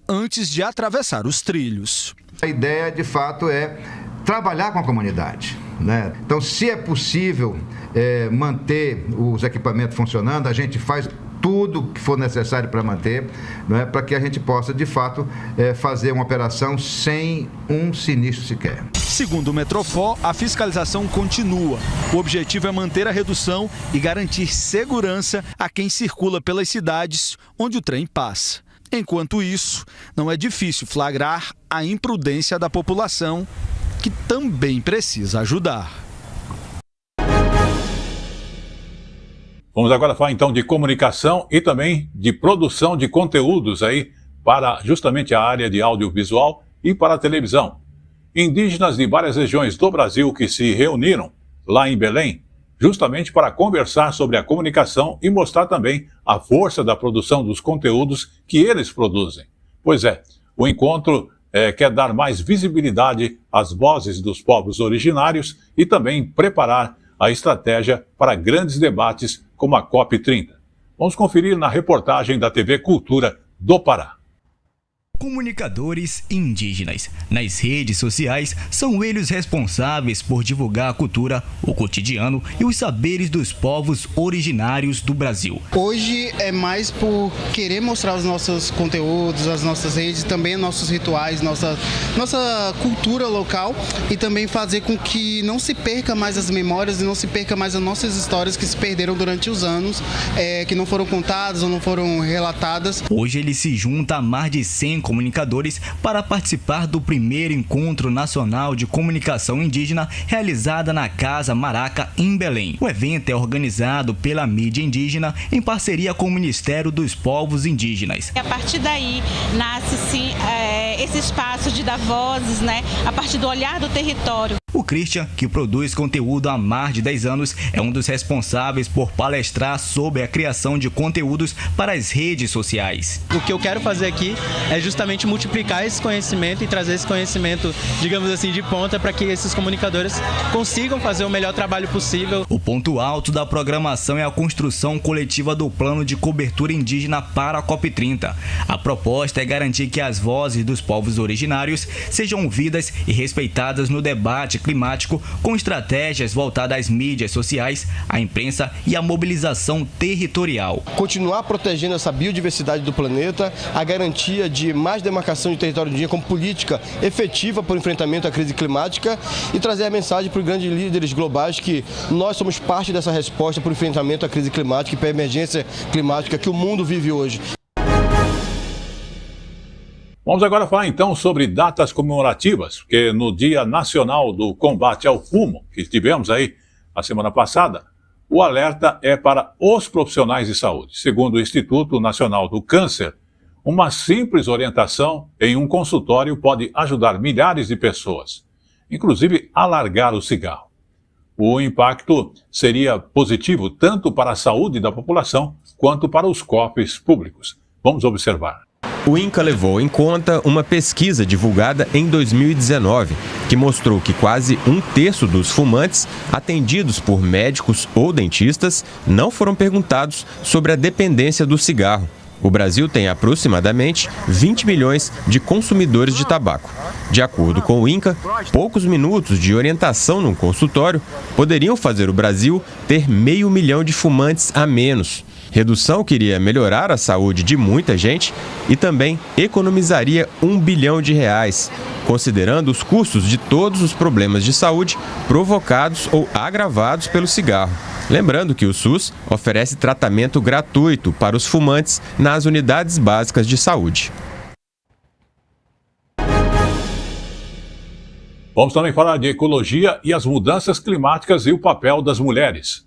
[SPEAKER 20] antes de atravessar os trilhos.
[SPEAKER 21] A ideia, de fato, é trabalhar com a comunidade, né? Então, se é possível manter os equipamentos funcionando, a gente faz tudo que for necessário para manter, né, para que a gente possa, de fato, fazer uma operação sem um sinistro sequer.
[SPEAKER 20] Segundo o Metrofó, a fiscalização continua. O objetivo é manter a redução e garantir segurança a quem circula pelas cidades onde o trem passa. Enquanto isso, não é difícil flagrar a imprudência da população, que também precisa ajudar.
[SPEAKER 2] Vamos agora falar então de comunicação e também de produção de conteúdos aí para justamente a área de audiovisual e para a televisão. Indígenas de várias regiões do Brasil que se reuniram lá em Belém justamente para conversar sobre a comunicação e mostrar também a força da produção dos conteúdos que eles produzem. Pois é, o encontro quer dar mais visibilidade às vozes dos povos originários e também preparar a estratégia para grandes debates como a COP30. Vamos conferir na reportagem da TV Cultura do Pará.
[SPEAKER 3] Comunicadores indígenas. Nas redes sociais, são eles responsáveis por divulgar a cultura, o cotidiano e os saberes dos povos originários do Brasil.
[SPEAKER 5] Hoje é mais por querer mostrar os nossos conteúdos, as nossas redes, também nossos rituais, nossa cultura local e também fazer com que não se perca mais as memórias e não se perca mais as nossas histórias que se perderam durante os anos, que não foram contadas ou não foram relatadas.
[SPEAKER 3] Hoje ele se junta a mais de 100 comunicadores para participar do primeiro Encontro Nacional de Comunicação Indígena realizada na Casa Maraca, em Belém. O evento é organizado pela mídia indígena em parceria com o Ministério dos Povos Indígenas.
[SPEAKER 7] A partir daí nasce sim esse espaço de dar vozes, né, a partir do olhar do território.
[SPEAKER 3] O Christian, que produz conteúdo há mais de 10 anos, é um dos responsáveis por palestrar sobre a criação de conteúdos para as redes sociais.
[SPEAKER 19] O que eu quero fazer aqui é justamente multiplicar esse conhecimento e trazer esse conhecimento, digamos assim, de ponta para que esses comunicadores consigam fazer o melhor trabalho possível.
[SPEAKER 3] O ponto alto da programação é a construção coletiva do plano de cobertura indígena para a COP30. A proposta é garantir que as vozes dos povos originários sejam ouvidas e respeitadas no debate climático, com estratégias voltadas às mídias sociais, à imprensa e à mobilização territorial.
[SPEAKER 22] Continuar protegendo essa biodiversidade do planeta, a garantia de mais demarcação de território indígena como política efetiva para o enfrentamento à crise climática e trazer a mensagem para os grandes líderes globais que nós somos parte dessa resposta para o enfrentamento à crise climática e para a emergência climática que o mundo vive hoje.
[SPEAKER 2] Vamos agora falar então sobre datas comemorativas, porque no Dia Nacional do Combate ao Fumo, que tivemos aí a semana passada, o alerta é para os profissionais de saúde. Segundo o Instituto Nacional do Câncer, uma simples orientação em um consultório pode ajudar milhares de pessoas, inclusive a largar o cigarro. O impacto seria positivo tanto para a saúde da população quanto para os cofres públicos. Vamos observar.
[SPEAKER 23] O INCA levou em conta uma pesquisa divulgada em 2019, que mostrou que quase um terço dos fumantes atendidos por médicos ou dentistas não foram perguntados sobre a dependência do cigarro. O Brasil tem aproximadamente 20 milhões de consumidores de tabaco. De acordo com o INCA, poucos minutos de orientação num consultório poderiam fazer o Brasil ter 500 mil de fumantes a menos. Redução que iria melhorar a saúde de muita gente e também economizaria R$1 bilhão, considerando os custos de todos os problemas de saúde provocados ou agravados pelo cigarro. Lembrando que o SUS oferece tratamento gratuito para os fumantes nas unidades básicas de saúde.
[SPEAKER 2] Vamos também falar de ecologia e as mudanças climáticas e o papel das mulheres.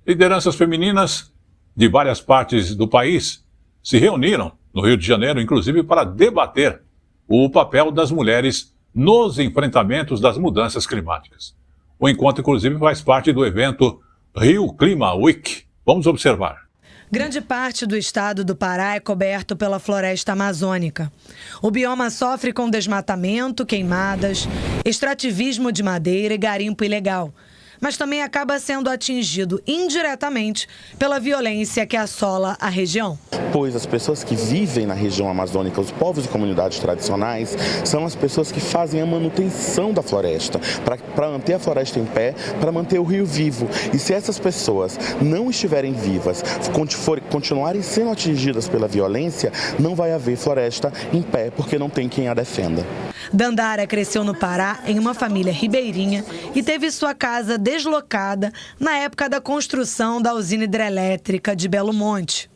[SPEAKER 2] Lideranças femininas de várias partes do país se reuniram no Rio de Janeiro, inclusive para debater o papel das mulheres nos enfrentamentos das mudanças climáticas. O encontro, inclusive, faz parte do evento Rio Clima Week. Vamos observar.
[SPEAKER 4] Grande parte do estado do Pará é coberto pela floresta amazônica. O bioma sofre com desmatamento, queimadas, extrativismo de madeira e garimpo ilegal, mas também acaba sendo atingido indiretamente pela violência que assola a região.
[SPEAKER 8] Pois as pessoas que vivem na região amazônica, os povos e comunidades tradicionais, são as pessoas que fazem a manutenção da floresta, para manter a floresta em pé, para manter o rio vivo. E se essas pessoas não estiverem vivas, continuarem sendo atingidas pela violência, não vai haver floresta em pé, porque não tem quem a defenda.
[SPEAKER 4] Dandara cresceu no Pará em uma família ribeirinha e teve sua casa deslocada na época da construção da usina hidrelétrica de Belo Monte.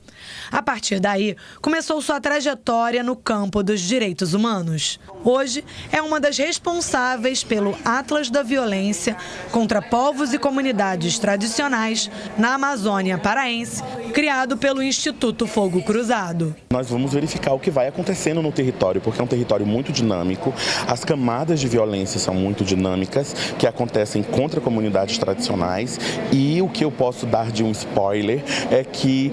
[SPEAKER 4] A partir daí, começou sua trajetória no campo dos direitos humanos. Hoje, é uma das responsáveis pelo Atlas da Violência contra povos e comunidades tradicionais na Amazônia paraense, criado pelo Instituto Fogo Cruzado.
[SPEAKER 8] Nós vamos verificar o que vai acontecendo no território, porque é um território muito dinâmico. As camadas de violência são muito dinâmicas, que acontecem contra comunidades tradicionais. E o que eu posso dar de um spoiler é que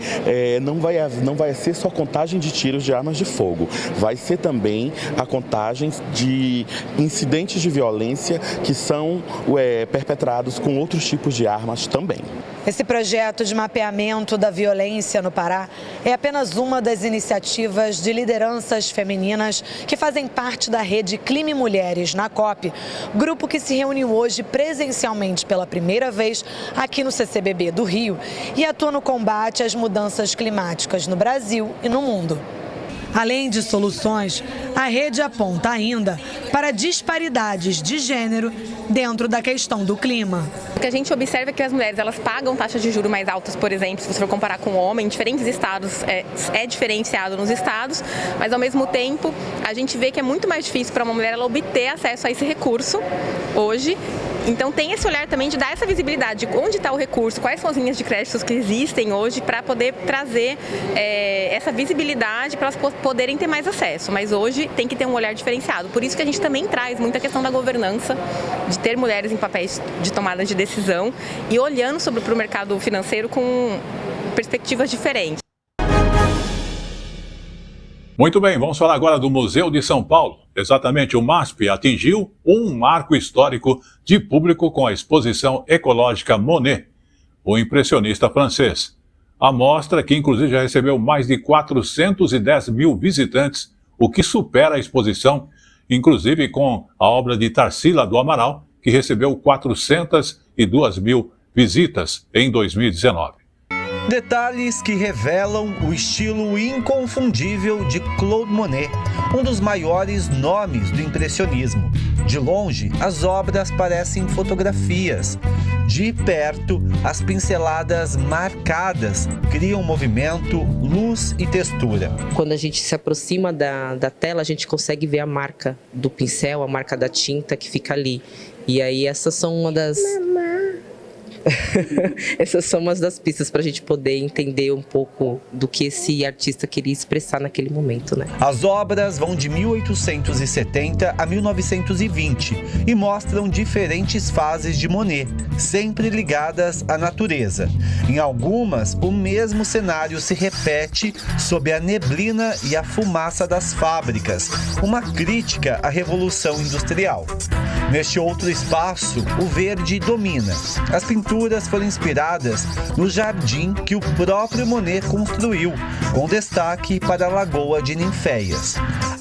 [SPEAKER 8] não vai ser só contagem de tiros de armas de fogo, vai ser também a contagem de incidentes de violência que são perpetrados com outros tipos de armas também.
[SPEAKER 4] Esse projeto de mapeamento da violência no Pará é apenas uma das iniciativas de lideranças femininas que fazem parte da rede Clima e Mulheres na COP, grupo que se reuniu hoje presencialmente pela primeira vez aqui no CCBB do Rio e atua no combate às mudanças climáticas no Brasil e no mundo. Além de soluções, a rede aponta ainda para disparidades de gênero dentro da questão do clima.
[SPEAKER 11] O que a gente observa é que as mulheres elas pagam taxas de juros mais altas, por exemplo, se você for comparar com o homem, em diferentes estados, é diferenciado nos estados, mas ao mesmo tempo a gente vê que é muito mais difícil para uma mulher ela obter acesso a esse recurso hoje. Então tem esse olhar também de dar essa visibilidade de onde está o recurso, quais são as linhas de créditos que existem hoje para poder trazer essa visibilidade para elas poderem ter mais acesso. Mas hoje tem que ter um olhar diferenciado. Por isso que a gente também traz muita questão da governança, de ter mulheres em papéis de tomada de decisão e olhando para o mercado financeiro com perspectivas diferentes.
[SPEAKER 2] Muito bem, vamos falar agora do Museu de São Paulo. Exatamente, o MASP atingiu um marco histórico de público com a exposição ecológica Monet, o impressionista francês. A mostra, que inclusive já recebeu mais de 410 mil visitantes, o que supera a exposição, inclusive com a obra de Tarsila do Amaral, que recebeu 402 mil visitas em 2019.
[SPEAKER 24] Detalhes que revelam o estilo inconfundível de Claude Monet, um dos maiores nomes do impressionismo. De longe, as obras parecem fotografias. De perto, as pinceladas marcadas criam movimento, luz e textura.
[SPEAKER 25] Quando a gente se aproxima da tela, a gente consegue ver a marca do pincel, a marca da tinta que fica ali. E aí essas são uma das... Essas são umas das pistas para a gente poder entender um pouco do que esse artista queria expressar naquele momento, né?
[SPEAKER 24] As obras vão de 1870 a 1920 e mostram diferentes fases de Monet, sempre ligadas à natureza. Em algumas, o mesmo cenário se repete sob a neblina e a fumaça das fábricas, uma crítica à Revolução Industrial. Neste outro espaço, o verde domina. As pinturas foram inspiradas no jardim que o próprio Monet construiu, com destaque para a Lagoa de Ninféias.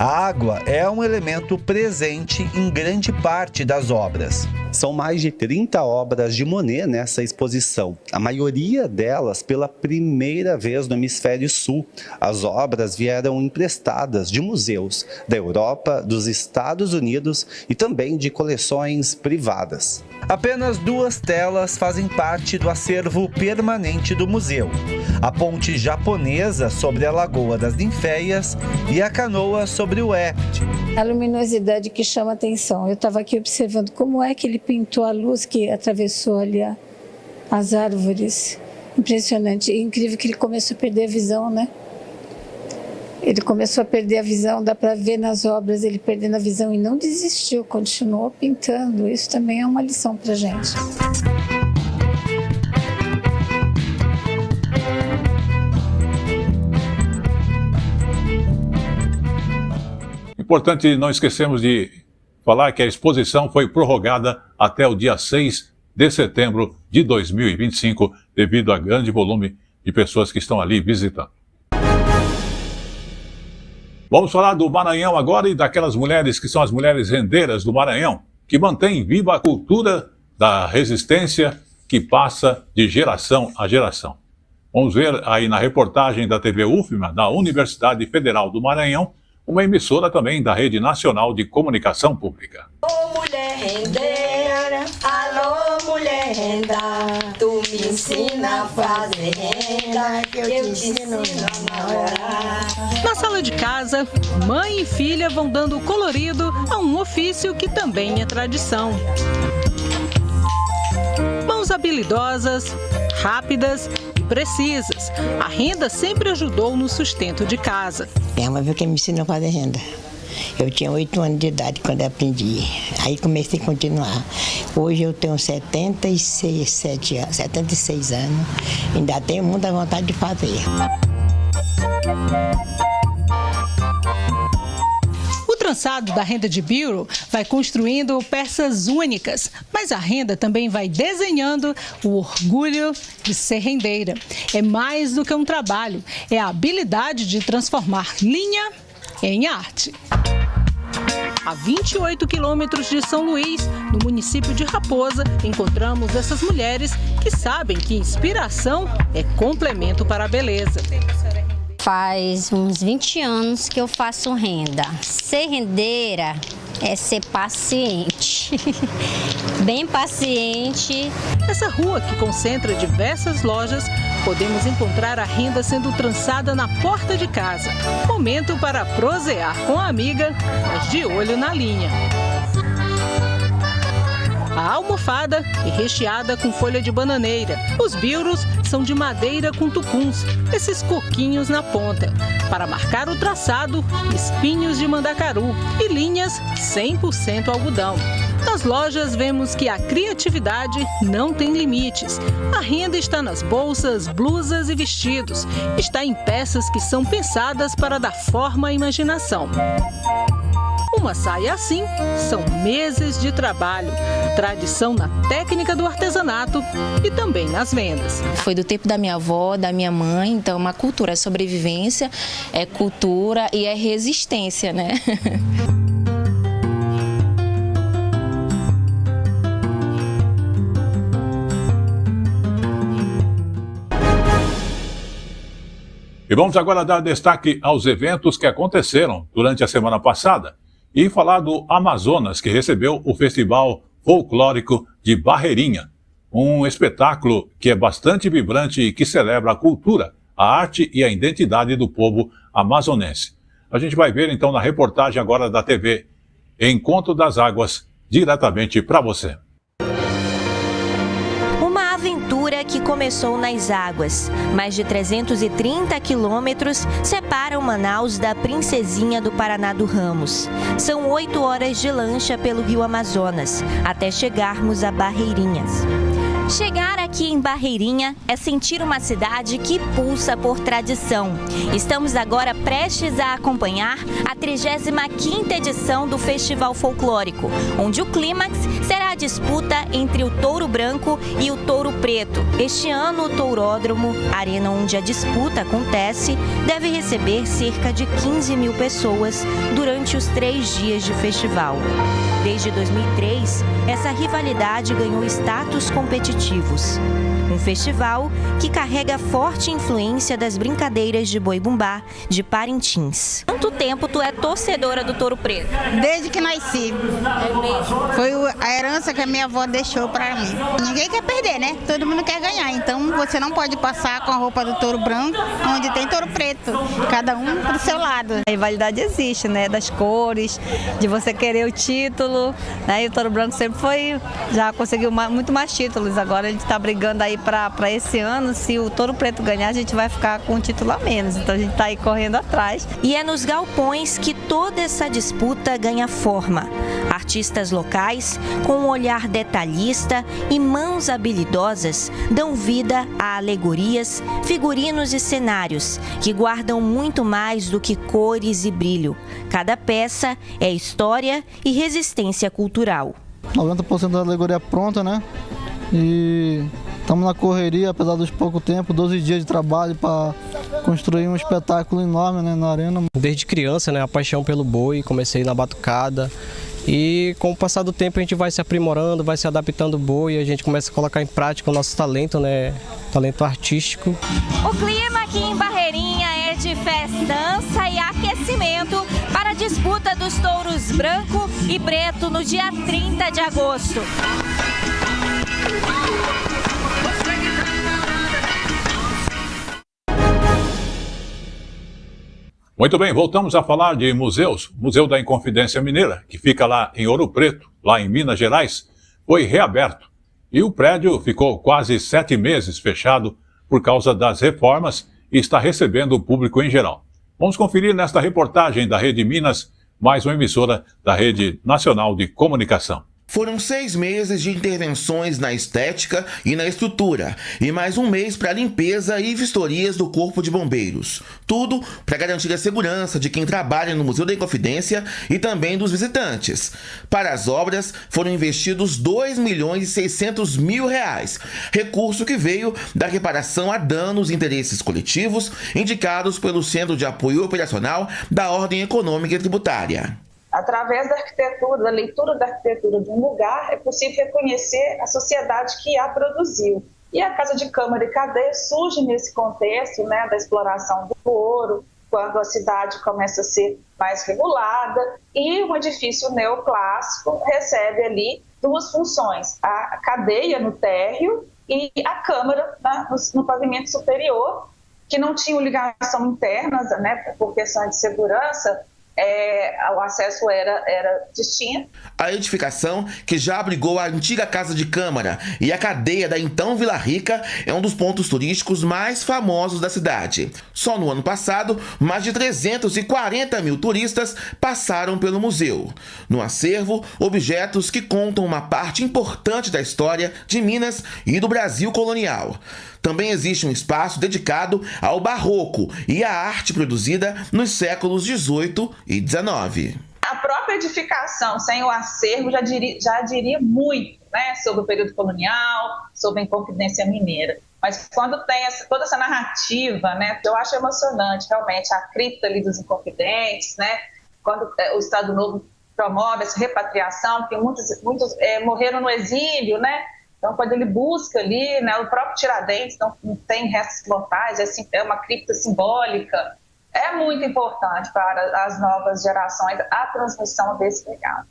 [SPEAKER 24] A água é um elemento presente em grande parte das obras.
[SPEAKER 9] São mais de 30 obras de Monet nessa exposição, a maioria delas pela primeira vez no Hemisfério Sul. As obras vieram emprestadas de museus da Europa, dos Estados Unidos e também de coleções privadas.
[SPEAKER 24] Apenas 2 telas fazem parte do acervo permanente do museu: a ponte japonesa sobre a Lagoa das Ninféias e a canoa sobre o Épte.
[SPEAKER 10] A luminosidade que chama a atenção. Eu estava aqui observando como é que ele pintou a luz que atravessou ali as árvores. Impressionante. E incrível que ele começou a perder a visão, né? Ele começou a perder a visão, dá para ver nas obras ele perdendo a visão e não desistiu, continuou pintando. Isso também é uma lição para a gente.
[SPEAKER 2] Importante não esquecemos de falar que a exposição foi prorrogada até o dia 6 de setembro de 2025, devido ao grande volume de pessoas que estão ali visitando. Vamos falar do Maranhão agora e daquelas mulheres que são as mulheres rendeiras do Maranhão, que mantêm viva a cultura da resistência que passa de geração a geração. Vamos ver aí na reportagem da TV UFMA, da Universidade Federal do Maranhão, uma emissora também da Rede Nacional de Comunicação Pública.
[SPEAKER 12] Ô mulher rendeira, alô mulher renda, tu me ensina a fazer renda, que eu te ensino a namorar.
[SPEAKER 13] Na sala de casa, mãe e filha vão dando colorido a um ofício que também é tradição. Mãos habilidosas, rápidas e precisas. A renda sempre ajudou no sustento de casa.
[SPEAKER 12] Minha mãe viu que me ensinou a fazer renda. Eu tinha 8 anos de idade quando eu aprendi. Aí comecei a continuar. Hoje eu tenho 76 anos. Ainda tenho muita vontade de fazer.
[SPEAKER 13] O trançado da renda de Bureau vai construindo peças únicas, mas a renda também vai desenhando o orgulho de ser rendeira. É mais do que um trabalho, é a habilidade de transformar linha em arte. A 28 quilômetros de São Luís, no município de Raposa, encontramos essas mulheres que sabem que inspiração é complemento para a beleza.
[SPEAKER 14] Faz uns 20 anos que eu faço renda. Ser rendeira é ser paciente, bem paciente.
[SPEAKER 13] Nessa rua que concentra diversas lojas, podemos encontrar a renda sendo trançada na porta de casa. Momento para prosear com a amiga, mas de olho na linha. A almofada é recheada com folha de bananeira. Os biuros são de madeira com tucuns, esses coquinhos na ponta. Para marcar o traçado, espinhos de mandacaru e linhas 100% algodão. Nas lojas vemos que a criatividade não tem limites. A renda está nas bolsas, blusas e vestidos. Está em peças que são pensadas para dar forma à imaginação. Uma saia assim são meses de trabalho, tradição na técnica do artesanato e também nas vendas.
[SPEAKER 26] Foi do tempo da minha avó, da minha mãe, então é uma cultura, é sobrevivência, é cultura e é resistência, né?
[SPEAKER 2] E vamos agora dar destaque aos eventos que aconteceram durante a semana passada e falar do Amazonas, que recebeu o Festival Folclórico de Barreirinha, um espetáculo que é bastante vibrante e que celebra a cultura, a arte e a identidade do povo amazonense. A gente vai ver então na reportagem agora da TV Encontro das Águas, diretamente para você.
[SPEAKER 27] Que começou nas águas. Mais de 330 quilômetros separam Manaus da Princesinha do Paraná do Ramos. São 8 horas de lancha pelo Rio Amazonas, até chegarmos a Barreirinhas. Chegar aqui em Barreirinha é sentir uma cidade que pulsa por tradição. Estamos agora prestes a acompanhar a 35ª edição do Festival Folclórico, onde o clímax será a disputa entre o touro branco e o touro preto. Este ano, o Touródromo, arena onde a disputa acontece, deve receber cerca de 15 mil pessoas durante os 3 dias de festival. Desde 2003, essa rivalidade ganhou status competitivos. Um festival que carrega forte influência das brincadeiras de boi-bumbá de Parintins. Quanto tempo tu é torcedora do touro preto?
[SPEAKER 1] Desde que nasci.
[SPEAKER 27] É mesmo?
[SPEAKER 1] Foi a herança que a minha avó deixou pra mim. Ninguém quer perder, né? Todo mundo quer ganhar. Então você não pode passar com a roupa do touro branco, onde tem touro preto. Cada um pro seu lado.
[SPEAKER 6] A rivalidade existe, né? Das cores, de você querer o título, né? E o touro branco sempre já conseguiu muito mais títulos. Agora a gente está brigando aí para esse ano. Se o touro preto ganhar, a gente vai ficar com um título a menos. Então a gente está aí correndo atrás.
[SPEAKER 27] E é nos galpões que toda essa disputa ganha forma. Artistas locais, com um olhar detalhista e mãos habilidosas, dão vida a alegorias, figurinos e cenários que guardam muito mais do que cores e brilho. Cada peça é história e resistência cultural.
[SPEAKER 15] 90% da alegoria pronta, né? E estamos na correria, apesar dos pouco tempo, 12 dias de trabalho para construir um espetáculo enorme, né, na arena.
[SPEAKER 16] Desde criança, né, a paixão pelo boi, comecei na batucada. E com o passar do tempo a gente vai se aprimorando, vai se adaptando ao boi, a gente começa a colocar em prática o nosso talento, né, talento artístico.
[SPEAKER 27] O clima aqui em Barreirinha é de festança e aquecimento para a disputa dos touros branco e preto no dia 30 de agosto.
[SPEAKER 2] Muito bem, voltamos a falar de museus. O Museu da Inconfidência Mineira, que fica lá em Ouro Preto, lá em Minas Gerais, foi reaberto. E o prédio ficou quase 7 meses fechado por causa das reformas e está recebendo o público em geral. Vamos conferir nesta reportagem da Rede Minas, mais uma emissora da Rede Nacional de Comunicação.
[SPEAKER 17] Foram 6 meses de intervenções na estética e na estrutura, e mais 1 mês para limpeza e vistorias do Corpo de Bombeiros. Tudo para garantir a segurança de quem trabalha no Museu da Inconfidência e também dos visitantes. Para as obras, foram investidos R$2.600.000, recurso que veio da reparação a danos e interesses coletivos indicados pelo Centro de Apoio Operacional da Ordem Econômica e Tributária.
[SPEAKER 18] Através da arquitetura, da leitura da arquitetura de um lugar, é possível reconhecer a sociedade que a produziu. E a Casa de Câmara e Cadeia surge nesse contexto, né, da exploração do ouro, quando a cidade começa a ser mais regulada, e um edifício neoclássico recebe ali 2 funções: a cadeia no térreo e a câmara no pavimento superior, que não tinham ligação interna, né, por questão de segurança. O acesso era distinto.
[SPEAKER 17] A edificação, que já abrigou a antiga Casa de Câmara e a cadeia da então Vila Rica, é um dos pontos turísticos mais famosos da cidade. Só no ano passado, mais de 340 mil turistas passaram pelo museu. No acervo, objetos que contam uma parte importante da história de Minas e do Brasil colonial. Também existe um espaço dedicado ao barroco e à arte produzida nos séculos XVIII e XIX.
[SPEAKER 18] A própria edificação, sem o acervo, já diria muito, né, sobre o período colonial, sobre a Inconfidência Mineira. Mas quando tem toda essa narrativa, né, eu acho emocionante, realmente, a cripta ali dos Inconfidentes, né, quando o Estado Novo promove essa repatriação, porque muitos morreram no exílio, né? Então, quando ele busca ali, né, o próprio Tiradentes não tem restos mortais, é uma cripta simbólica. É muito importante para as novas gerações a transmissão desse legado.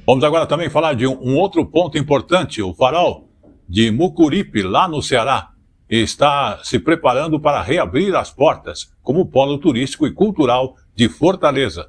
[SPEAKER 2] Vamos agora também falar de um outro ponto importante. O Farol de Mucuripe, lá no Ceará, está se preparando para reabrir as portas como polo turístico e cultural de Fortaleza.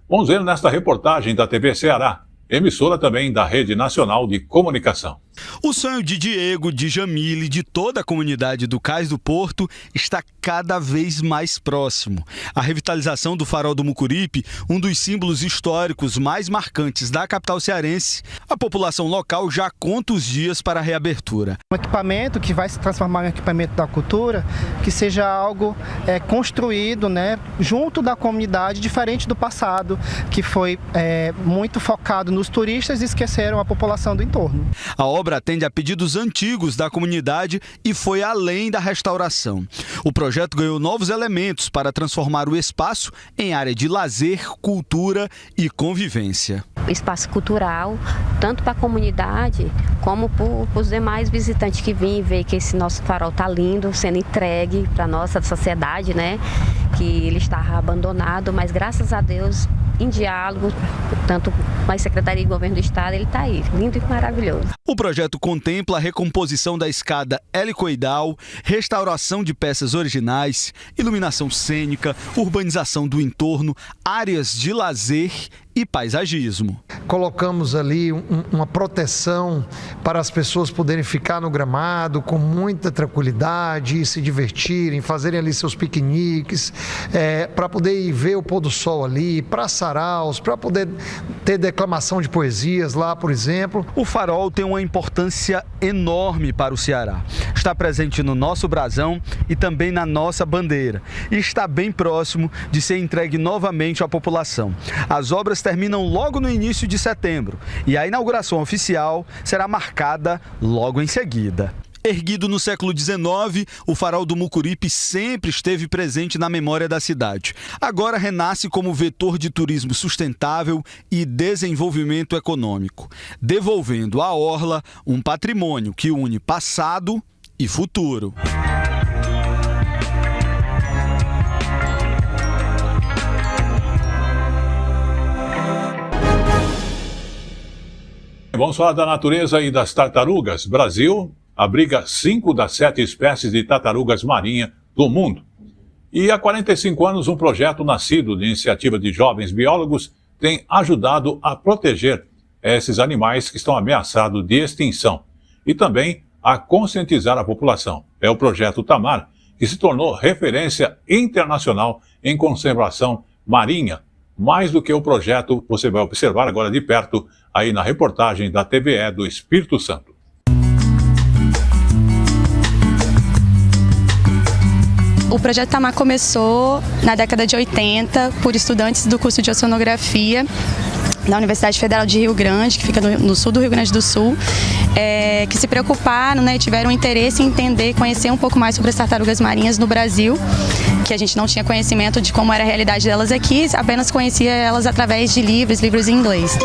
[SPEAKER 2] Vamos ver nesta reportagem da TV Ceará, emissora também da Rede Nacional de Comunicação.
[SPEAKER 3] O sonho de Diego, de Jamile e de toda a comunidade do Cais do Porto está cada vez mais próximo. A revitalização do Farol do Mucuripe, um dos símbolos históricos mais marcantes da capital cearense, a população local já conta os dias para a reabertura.
[SPEAKER 5] Um equipamento que vai se transformar em equipamento da cultura, que seja algo construído, junto da comunidade, diferente do passado, que foi muito focado nos turistas e esqueceram a população do entorno.
[SPEAKER 3] A obra atende a pedidos antigos da comunidade e foi além da restauração. O projeto ganhou novos elementos para transformar o espaço em área de lazer, cultura e convivência.
[SPEAKER 7] Espaço cultural, tanto para a comunidade como para os demais visitantes que vêm ver que esse nosso farol está lindo, sendo entregue para a nossa sociedade, que ele estava abandonado, mas graças a Deus, em diálogo, tanto com a Secretaria de Governo do Estado, ele está aí, lindo e maravilhoso.
[SPEAKER 3] O projeto contempla a recomposição da escada helicoidal, restauração de peças originais, iluminação cênica, urbanização do entorno, áreas de lazer e paisagismo.
[SPEAKER 19] Colocamos ali uma proteção para as pessoas poderem ficar no gramado com muita tranquilidade, se divertirem, fazerem ali seus piqueniques, para poder ir ver o pôr do sol ali, para saraus, para poder ter declamação de poesias lá, por exemplo.
[SPEAKER 3] O farol tem uma importância enorme para o Ceará. Está presente no nosso brasão e também na nossa bandeira. E está bem próximo de ser entregue novamente à população. As obras terminam logo no início de setembro e a inauguração oficial será marcada logo em seguida. Erguido no século XIX, o Farol do Mucuripe sempre esteve presente na memória da cidade. Agora renasce como vetor de turismo sustentável e desenvolvimento econômico, devolvendo à orla um patrimônio que une passado e futuro.
[SPEAKER 2] Vamos falar da natureza e das tartarugas. Brasil abriga 5 das 7 espécies de tartarugas marinhas do mundo. E há 45 anos, um projeto nascido de iniciativa de jovens biólogos tem ajudado a proteger esses animais que estão ameaçados de extinção e também a conscientizar a população. É o projeto Tamar, que se tornou referência internacional em conservação marinha. Mais do que o projeto, você vai observar agora de perto aí na reportagem da TVE do Espírito Santo.
[SPEAKER 20] O projeto Tamar começou na década de 80 por estudantes do curso de oceanografia da Universidade Federal de Rio Grande, que fica no sul do Rio Grande do Sul, que se preocuparam e tiveram interesse em entender, conhecer um pouco mais sobre as tartarugas marinhas no Brasil, que a gente não tinha conhecimento de como era a realidade delas aqui, apenas conhecia elas através de livros em inglês.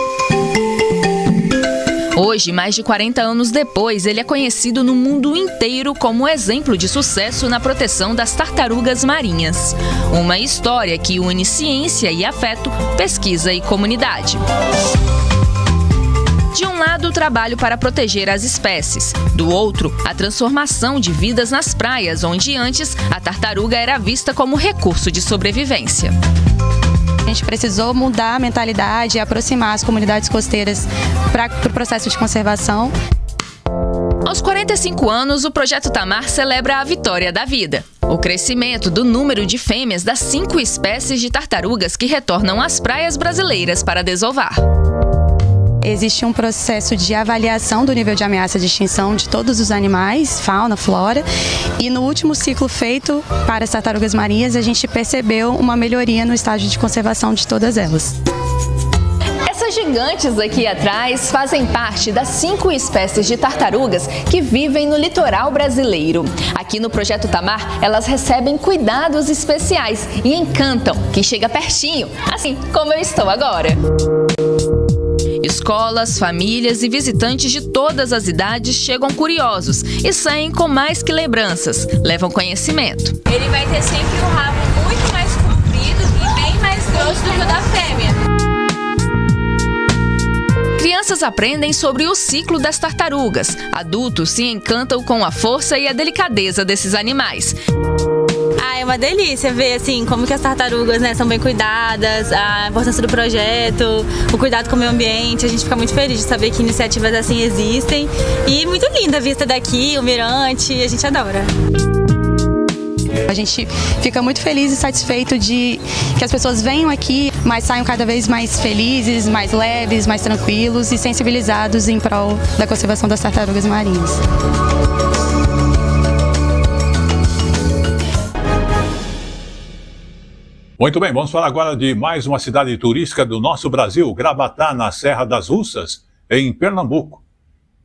[SPEAKER 27] Hoje, mais de 40 anos depois, ele é conhecido no mundo inteiro como exemplo de sucesso na proteção das tartarugas marinhas. Uma história que une ciência e afeto, pesquisa e comunidade. De um lado, o trabalho para proteger as espécies. Do outro, a transformação de vidas nas praias, onde antes a tartaruga era vista como recurso de sobrevivência.
[SPEAKER 20] A gente precisou mudar a mentalidade e aproximar as comunidades costeiras para o processo de conservação.
[SPEAKER 27] Aos 45 anos, o Projeto Tamar celebra a vitória da vida. O crescimento do número de fêmeas das 5 espécies de tartarugas que retornam às praias brasileiras para desovar.
[SPEAKER 20] Existe um processo de avaliação do nível de ameaça de extinção de todos os animais, fauna, flora, e no último ciclo feito para as tartarugas marinhas, a gente percebeu uma melhoria no estágio de conservação de todas elas.
[SPEAKER 27] Essas gigantes aqui atrás fazem parte das 5 espécies de tartarugas que vivem no litoral brasileiro. Aqui no Projeto Tamar, elas recebem cuidados especiais e encantam quem chega pertinho, assim como eu estou agora. Escolas, famílias e visitantes de todas as idades chegam curiosos e saem com mais que lembranças, levam conhecimento.
[SPEAKER 21] Ele vai ter sempre um rabo muito mais comprido e bem mais grosso do que o da fêmea.
[SPEAKER 27] Crianças aprendem sobre o ciclo das tartarugas. Adultos se encantam com a força e a delicadeza desses animais.
[SPEAKER 21] Ah, é uma delícia ver assim como que as tartarugas, né, são bem cuidadas, a importância do projeto, o cuidado com o meio ambiente. A gente fica muito feliz de saber que iniciativas assim existem e muito linda a vista daqui, o mirante, a gente adora.
[SPEAKER 20] A gente fica muito feliz e satisfeito de que as pessoas venham aqui, mas saiam cada vez mais felizes, mais leves, mais tranquilos e sensibilizados em prol da conservação das tartarugas marinhas.
[SPEAKER 2] Muito bem, vamos falar agora de mais uma cidade turística do nosso Brasil, Gravatá, na Serra das Russas, em Pernambuco,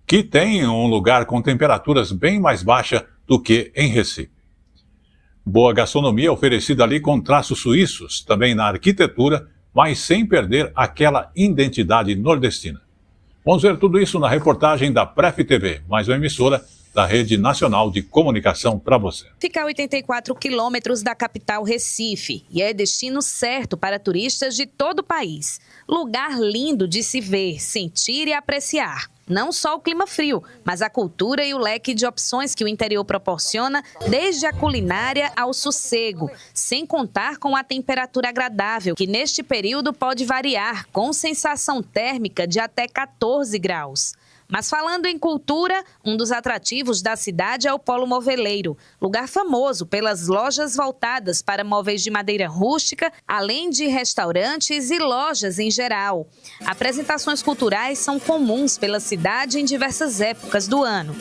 [SPEAKER 2] que tem um lugar com temperaturas bem mais baixas do que em Recife. Boa gastronomia oferecida ali com traços suíços, também na arquitetura, mas sem perder aquela identidade nordestina. Vamos ver tudo isso na reportagem da Pref TV, mais uma emissora da Rede Nacional de Comunicação para você.
[SPEAKER 4] Fica a 84 quilômetros da capital Recife e é destino certo para turistas de todo o país. Lugar lindo de se ver, sentir e apreciar. Não só o clima frio, mas a cultura e o leque de opções que o interior proporciona, desde a culinária ao sossego, sem contar com a temperatura agradável, que neste período pode variar, com sensação térmica de até 14 graus. Mas falando em cultura, um dos atrativos da cidade é o Polo Moveleiro, lugar famoso pelas lojas voltadas para móveis de madeira rústica, além de restaurantes e lojas em geral. Apresentações culturais são comuns pela cidade em diversas épocas do ano.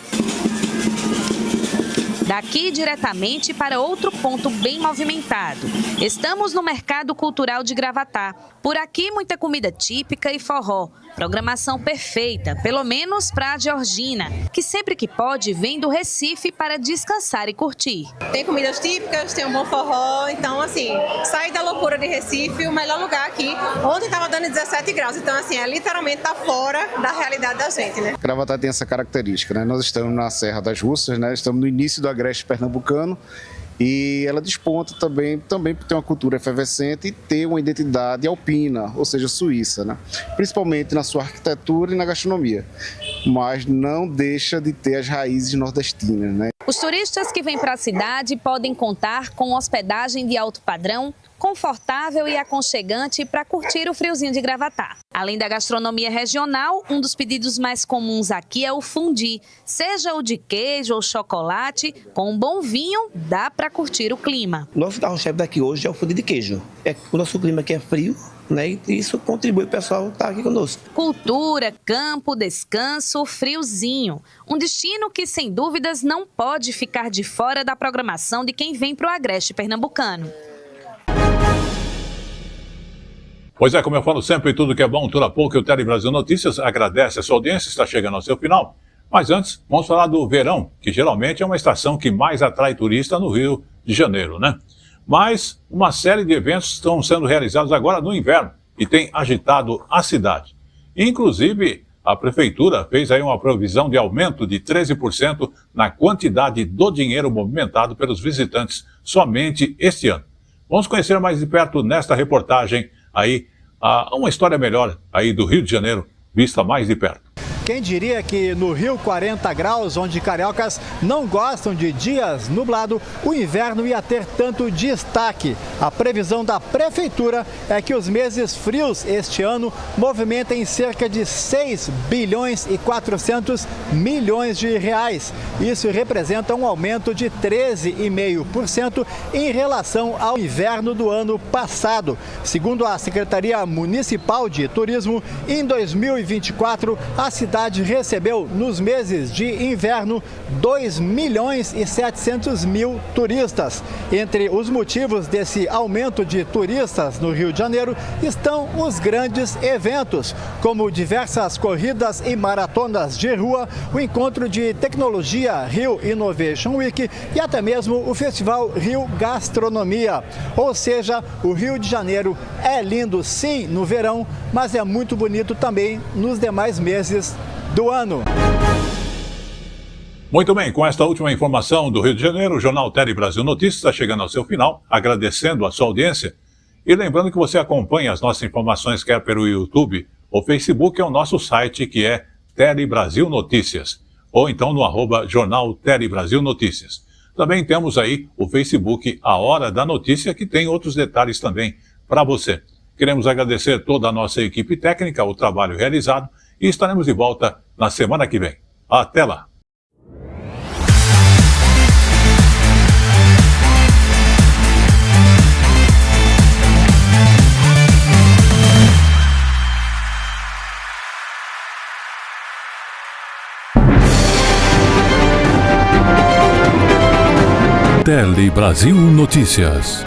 [SPEAKER 4] Daqui diretamente para outro ponto bem movimentado. Estamos no Mercado Cultural de Gravatá. Por aqui, muita comida típica e forró. Programação perfeita, pelo menos para a Georgina, que sempre que pode vem do Recife para descansar e curtir.
[SPEAKER 8] Tem comidas típicas, tem um bom forró, então assim, sair da loucura de Recife, o melhor lugar aqui. Ontem estava dando 17 graus, então assim, literalmente tá fora da realidade da gente, né?
[SPEAKER 9] Gravatá tem essa característica, né? Nós estamos na Serra das Russas, né? Estamos no início do agreste pernambucano. E ela desponta também por ter uma cultura efervescente e ter uma identidade alpina, ou seja, suíça, né? Principalmente na sua arquitetura e na gastronomia, mas não deixa de ter as raízes nordestinas, né?
[SPEAKER 4] Os turistas que vêm para a cidade podem contar com hospedagem de alto padrão, confortável e aconchegante para curtir o friozinho de Gravatá. Além da gastronomia regional, um dos pedidos mais comuns aqui é o fundi. Seja o de queijo ou chocolate, com um bom vinho, dá para curtir o clima.
[SPEAKER 11] Nosso carro-chefe daqui hoje é o fundi de queijo. O nosso clima aqui é frio, né? E isso contribui para o pessoal estar aqui conosco.
[SPEAKER 4] Cultura, campo, descanso, friozinho. Um destino que, sem dúvidas, não pode ficar de fora da programação de quem vem para o agreste pernambucano.
[SPEAKER 2] Pois é, como eu falo sempre, tudo que é bom dura pouco. E o Tele Brasil Notícias agradece a sua audiência, está chegando ao seu final. Mas antes, vamos falar do verão, que geralmente é uma estação que mais atrai turista no Rio de Janeiro, né? Mas uma série de eventos estão sendo realizados agora no inverno e tem agitado a cidade. Inclusive, a prefeitura fez aí uma previsão de aumento de 13% na quantidade do dinheiro movimentado pelos visitantes somente este ano. Vamos conhecer mais de perto nesta reportagem aí uma história melhor aí do Rio de Janeiro, vista mais de perto.
[SPEAKER 22] Quem diria que no Rio 40 graus, onde cariocas não gostam de dias nublado, o inverno ia ter tanto destaque. A previsão da prefeitura é que os meses frios este ano movimentem cerca de 6 bilhões e 400 milhões de reais. Isso representa um aumento de 13,5% em relação ao inverno do ano passado. Segundo a Secretaria Municipal de Turismo, em 2024, a cidade recebeu nos meses de inverno 2 milhões e 700 mil turistas. Entre os motivos desse aumento de turistas no Rio de Janeiro estão os grandes eventos, como diversas corridas e maratonas de rua, o encontro de tecnologia Rio Innovation Week e até mesmo o Festival Rio Gastronomia. Ou seja, o Rio de Janeiro é lindo sim no verão, mas é muito bonito também nos demais meses do ano.
[SPEAKER 2] Muito bem, com esta última informação do Rio de Janeiro, o Jornal Tele Brasil Notícias está chegando ao seu final, agradecendo a sua audiência e lembrando que você acompanha as nossas informações quer pelo YouTube ou Facebook, é o nosso site que é Tele Brasil Notícias, ou então no @Jornal Tele Brasil Notícias. Também temos aí o Facebook A Hora da Notícia, que tem outros detalhes também para você. Queremos agradecer toda a nossa equipe técnica, o trabalho realizado, e estaremos de volta na semana que vem. Até lá!
[SPEAKER 10] Tele Brasil Notícias.